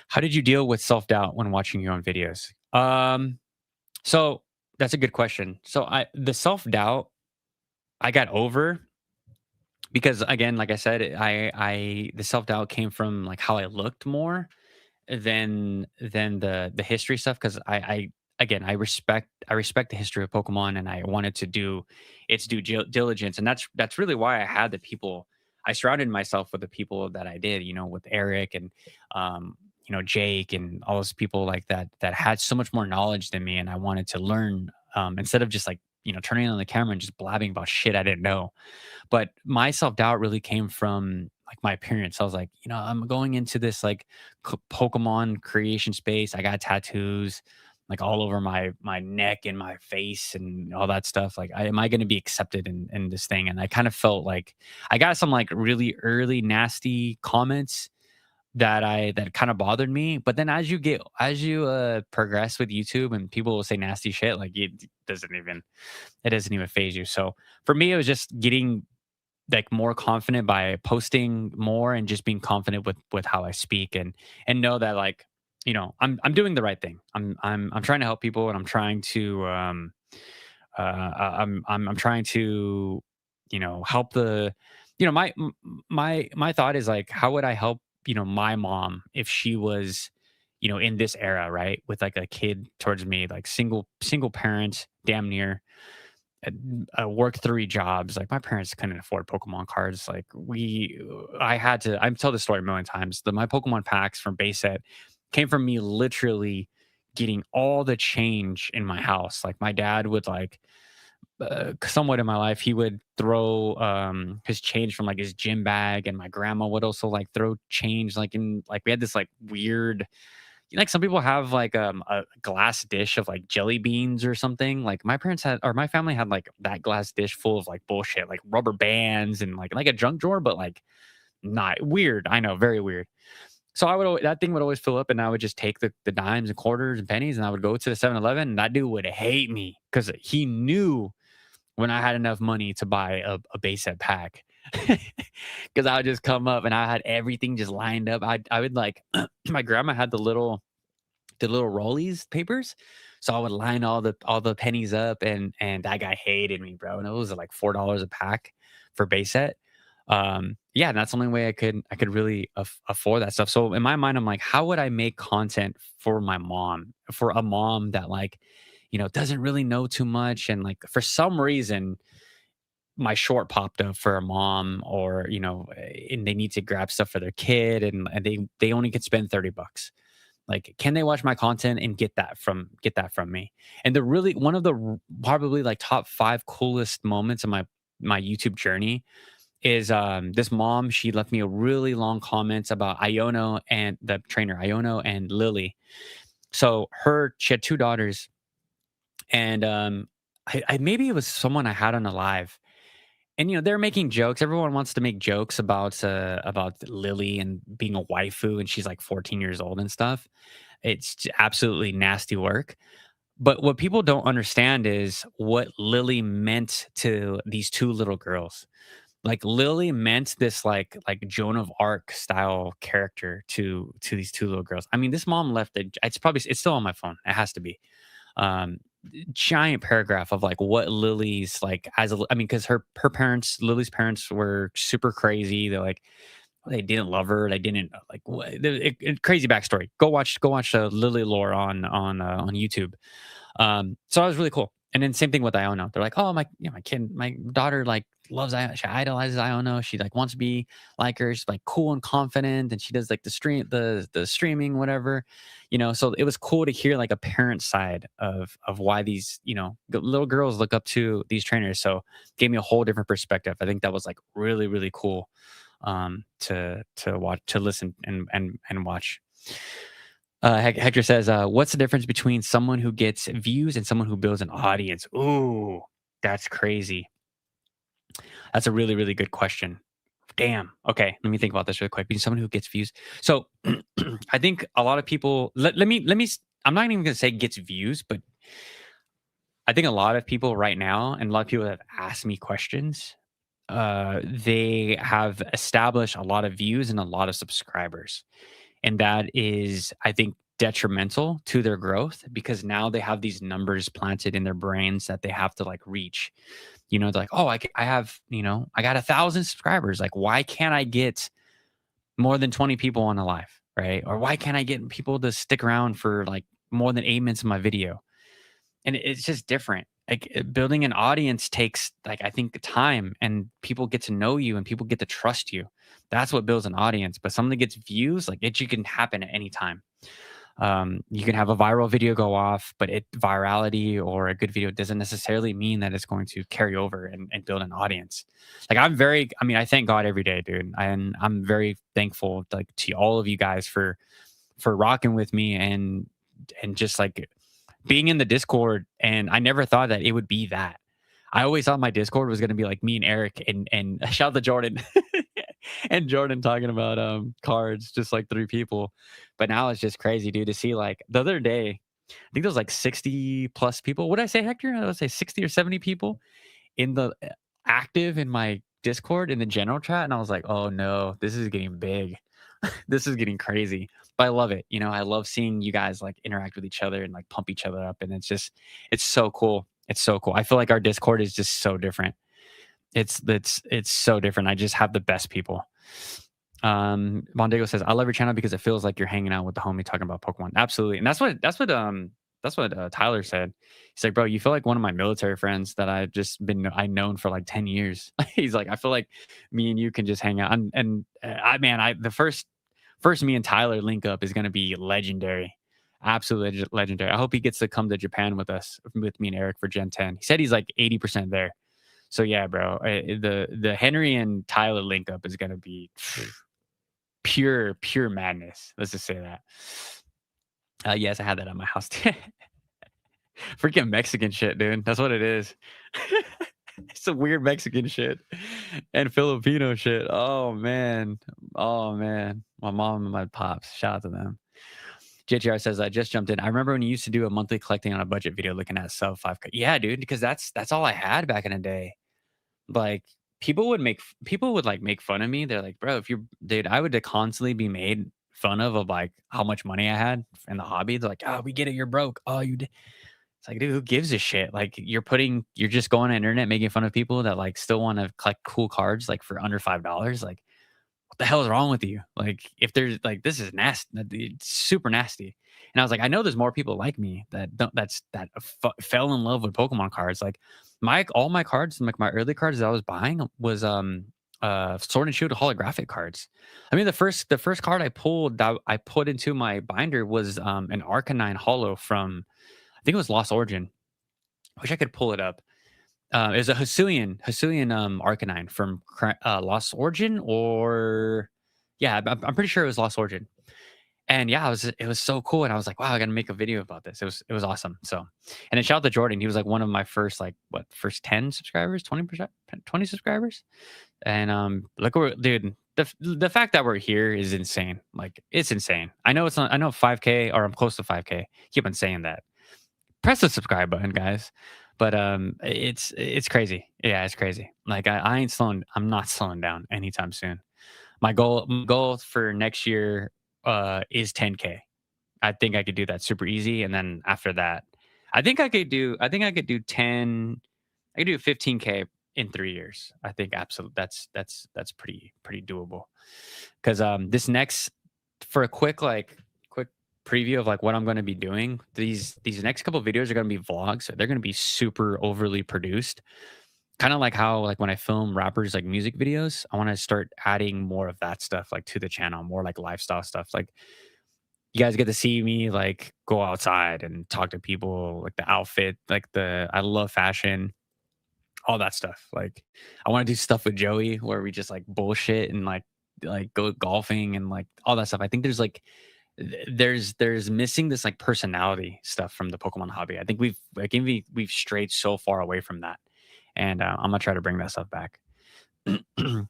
How did you deal with self-doubt when watching your own videos? So that's a good question. So the self-doubt I got over because again, like I said, the self-doubt came from like how I looked more than the history stuff. Cause I respect the history of Pokemon and I wanted to do its due diligence. And that's really why I surrounded myself with the people that I did, with Eric and, Jake and all those people like that had so much more knowledge than me. And I wanted to learn instead of just like, turning on the camera and just blabbing about shit I didn't know. But my self-doubt really came from like my appearance. I was like, I'm going into this like Pokemon creation space. I got tattoos like all over my neck and my face and all that stuff. Like, am I going to be accepted in this thing? And I kind of felt like I got some like really early nasty comments that kind of bothered me. But then as you progress with YouTube and people will say nasty shit, like it doesn't even phase you. So for me, it was just getting like more confident by posting more and just being confident with how I speak and know that like, I'm doing the right thing. I'm trying to help people and I'm trying to I'm trying to help the my thought is like, how would I help my mom if she was in this era, right, with like a kid towards me, like single parent, damn near, worked 3 jobs. Like my parents couldn't afford Pokemon cards. Like I had to. I've told this story a million times. My Pokemon packs from base set came from me literally getting all the change in my house. Like my dad would like somewhat in my life, he would throw his change from like his gym bag, and my grandma would also like throw change like in like we had this like weird, like some people have like a glass dish of like jelly beans or something. Like my parents had, or my family had like that glass dish full of like bullshit, like rubber bands and like a junk drawer, but like not weird. I know, very weird. So that thing would always fill up, and I would just take the dimes and quarters and pennies, and I would go to the 7-Eleven, and that dude would hate me because he knew when I had enough money to buy a base set pack. Because I would just come up and I had everything just lined up. I would like my grandma had the little rollies papers. So I would line all the pennies up, and that guy hated me, bro. And it was like $4 a pack for base set. Yeah, and that's the only way I could really afford that stuff. So in my mind, I'm like, how would I make content for my mom, for a mom that like, doesn't really know too much, and like for some reason my short popped up for a mom, or and they need to grab stuff for their kid, and they only could spend $30. Like, can they watch my content and get that from me? And the really one of the probably like top 5 coolest moments of my YouTube journey is this mom. She left me a really long comment about Iono and the trainer Iono and Lily. So she had 2 daughters, and I maybe it was someone I had on a live, and they're making jokes. Everyone wants to make jokes about Lily and being a waifu, and she's like 14 years old and stuff. It's absolutely nasty work. But what people don't understand is what Lily meant to these 2 little girls. Like Lily meant this like Joan of Arc style character to these 2 little girls. I mean, this mom left it's still on my phone. It has to be. Um Giant paragraph of like what Lily's like I mean, because Lily's parents were super crazy. They're like, they didn't love her. They didn't like crazy backstory. Go watch Lily lore on YouTube. So that was really cool. And then same thing with Iono. They're like, oh my kid, my daughter like loves Iono. She idolizes Iono. She like wants to be like her. She's like cool and confident, and she does like the streaming, whatever. So it was cool to hear like a parent side of why these little girls look up to these trainers. So gave me a whole different perspective. I think that was like really really cool to watch, to listen and watch. Hector says, what's the difference between someone who gets views and someone who builds an audience? Ooh, that's crazy. That's a really, really good question. Damn. Okay, let me think about this real quick. Between someone who gets views. So I think a lot of people, I'm not even going to say gets views, but I think a lot of people right now, and a lot of people that have asked me questions, they have established a lot of views and a lot of subscribers. And that is, I think, detrimental to their growth, because now they have these numbers planted in their brains that they have to like reach. They're like, oh, I have, I got 1,000 subscribers. Like, why can't I get more than 20 people on a live, right? Or why can't I get people to stick around for like more than 8 minutes of my video? And it's just different. Like building an audience takes like, I think, time, and people get to know you and people get to trust you. That's what builds an audience. But something that gets views, like it can happen at any time. You can have a viral video go off, but virality or a good video doesn't necessarily mean that it's going to carry over and build an audience. Like I thank God every day, dude. And I'm very thankful like to all of you guys for rocking with me and just like being in the Discord. And I never thought that it would be that. I always thought my Discord was going to be like me and Eric and shout out to Jordan. and Jordan talking about cards, just like 3 people. But now it's just crazy, dude, to see like the other day, I think there was like 60 plus people. What did I say, Hector? I would say 60 or 70 people in the active in my Discord in the general chat. And I was like, oh no, this is getting big. This is getting crazy. But I love it. You know, I love seeing you guys like interact with each other and like pump each other up. And it's so cool. It's so cool. I feel like our Discord is just so different. It's so different. I just have the best people. Mondego says, I love your channel because it feels like you're hanging out with the homie talking about Pokemon. Absolutely. And that's what Tyler said. He's like, bro, you feel like one of my military friends that I known for like 10 years. He's like, I feel like me and you can just hang out. The first me and Tyler link up is going to be legendary. Absolutely legendary. I hope he gets to come to Japan with us, with me and Eric for Gen 10. He said he's like 80% there. So yeah, bro, the Henry and Tyler link up is going to be pure madness. Let's just say that. Yes, I had that at my house. Freaking Mexican shit, dude. That's what it is. It's a weird Mexican shit and Filipino shit. Oh man. My mom and my pops. Shout out to them. JTR says, I just jumped in. I remember when you used to do a monthly collecting on a budget video looking at sub 5K. Yeah, dude, because that's all I had back in the day. Like people would like make fun of me. They're like, bro, dude, I would constantly be made fun of like how much money I had in the hobby. They're like, oh, we get it, you're broke. Oh, you did. It's like, dude, who gives a shit? Like you're just going on the internet making fun of people that like still want to collect cool cards like for under $5. Like, what the hell is wrong with you? Like, if there's like, this is nasty, it's super nasty. And I was like, I know there's more people like me that fell in love with Pokemon cards. Like all my cards, like my early cards that I was buying was Sword and Shield holographic cards. I mean, the first card I pulled that I put into my binder was an Arcanine holo from, I think it was Lost Origin. I wish I could pull it up. It was a Hisuian Arcanine from Lost Origin, or yeah, I'm pretty sure it was Lost Origin. And yeah, it was so cool, and I was like, wow, I got to make a video about this. It was awesome. So, and then shout out to Jordan. He was like one of my first first 10 subscribers, 20 subscribers, and look, dude. The fact that we're here is insane. Like it's insane. I know 5K, or I'm close to 5K. Keep on saying that. Press the subscribe button, guys. But it's crazy. Yeah, it's crazy. Like I'm not slowing down anytime soon. My goal for next year is 10K. I think I could do that super easy, and then after that, I think I could do 10. I could do 15K in 3 years. I think absolutely that's pretty doable. Because this next, for a quick preview of like what I'm going to be doing, these next couple of videos are going to be vlogs. So they're going to be super overly produced, kind of like how like when I film rappers like music videos. I want to start adding more of that stuff like to the channel, more like lifestyle stuff. Like you guys get to see me like go outside and talk to people, like the outfit, I love fashion, all that stuff. Like I want to do stuff with Joey where we just like bullshit and like go golfing and like all that stuff. I think there's missing this like personality stuff from the Pokemon hobby. I think we've strayed so far away from that, and I'm gonna try to bring that stuff back.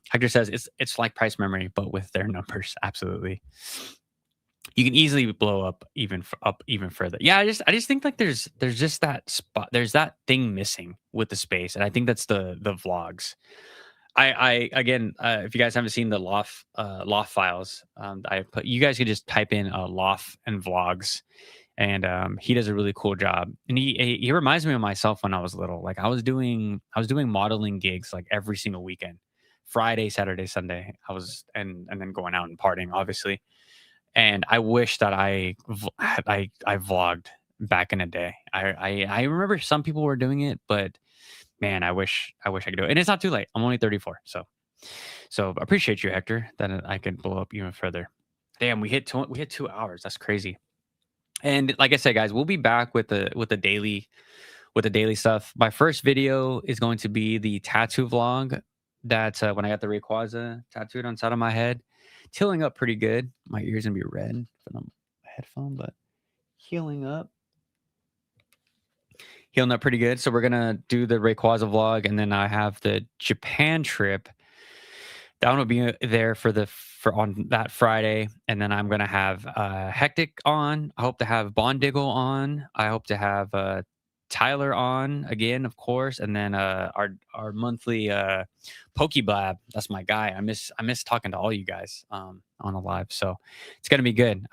Hector says it's like Price Memory, but with their numbers. Absolutely, you can easily blow up even further. Yeah, I just think like there's just that spot, there's that thing missing with the space, and I think that's the vlogs. I again, if you guys haven't seen the Loft files, you guys could just type in Loft and vlogs, and he does a really cool job. And he reminds me of myself when I was little. Like I was doing modeling gigs like every single weekend, Friday, Saturday, Sunday. And then going out and partying, obviously. And I wish that I vlogged back in the day. I remember some people were doing it, but man, I wish I could do it. And it's not too late. I'm only 34. So appreciate you, Hector, that I could blow up even further. Damn, we hit 2 hours. That's crazy. And like I said, guys, we'll be back with the daily stuff. My first video is going to be the tattoo vlog. That's when I got the Rayquaza tattooed on the side of my head. It's healing up pretty good. My ears gonna be red from the headphone, but healing up pretty good. So we're gonna do the Rayquaza vlog, and then I have the Japan trip That one will be there for on that Friday, and then I'm gonna have Hectic on. I hope to have Bondiggle on. I hope to have Tyler on again, of course, and then our monthly Pokeblab. That's my guy. I miss talking to all you guys on a live, so it's gonna be good.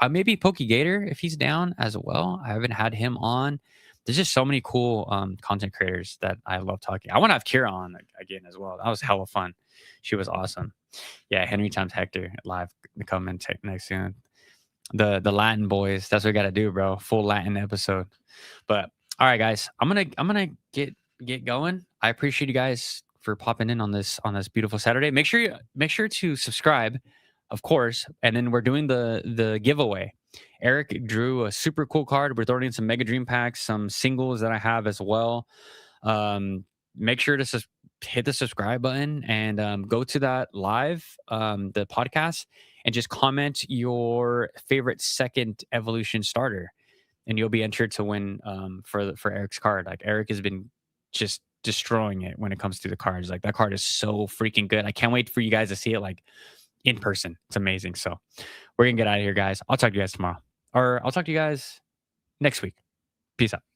Maybe Pokegator if he's down as well. I haven't had him on. There's just so many cool content creators that I love talking. I want to have Kira on again as well. That was hella fun. She was awesome. Yeah, Henry times Hector live coming next soon. The Latin boys. That's what we got to do, bro. Full Latin episode. But all right, guys, I'm gonna get going. I appreciate you guys for popping in on this beautiful Saturday. Make sure to subscribe, of course. And then we're doing the giveaway. Eric drew a super cool card. We're throwing in some Mega Dream packs, some singles that I have as well. Make sure to hit the subscribe button and go to that live, the podcast, and just comment your favorite second evolution starter, and you'll be entered to win for Eric's card. Like, Eric has been just destroying it when it comes to the cards. Like, that card is so freaking good. I can't wait for you guys to see it like in person. It's amazing. So we're gonna get out of here, guys. I'll talk to you guys tomorrow, or I'll talk to you guys next week. Peace out.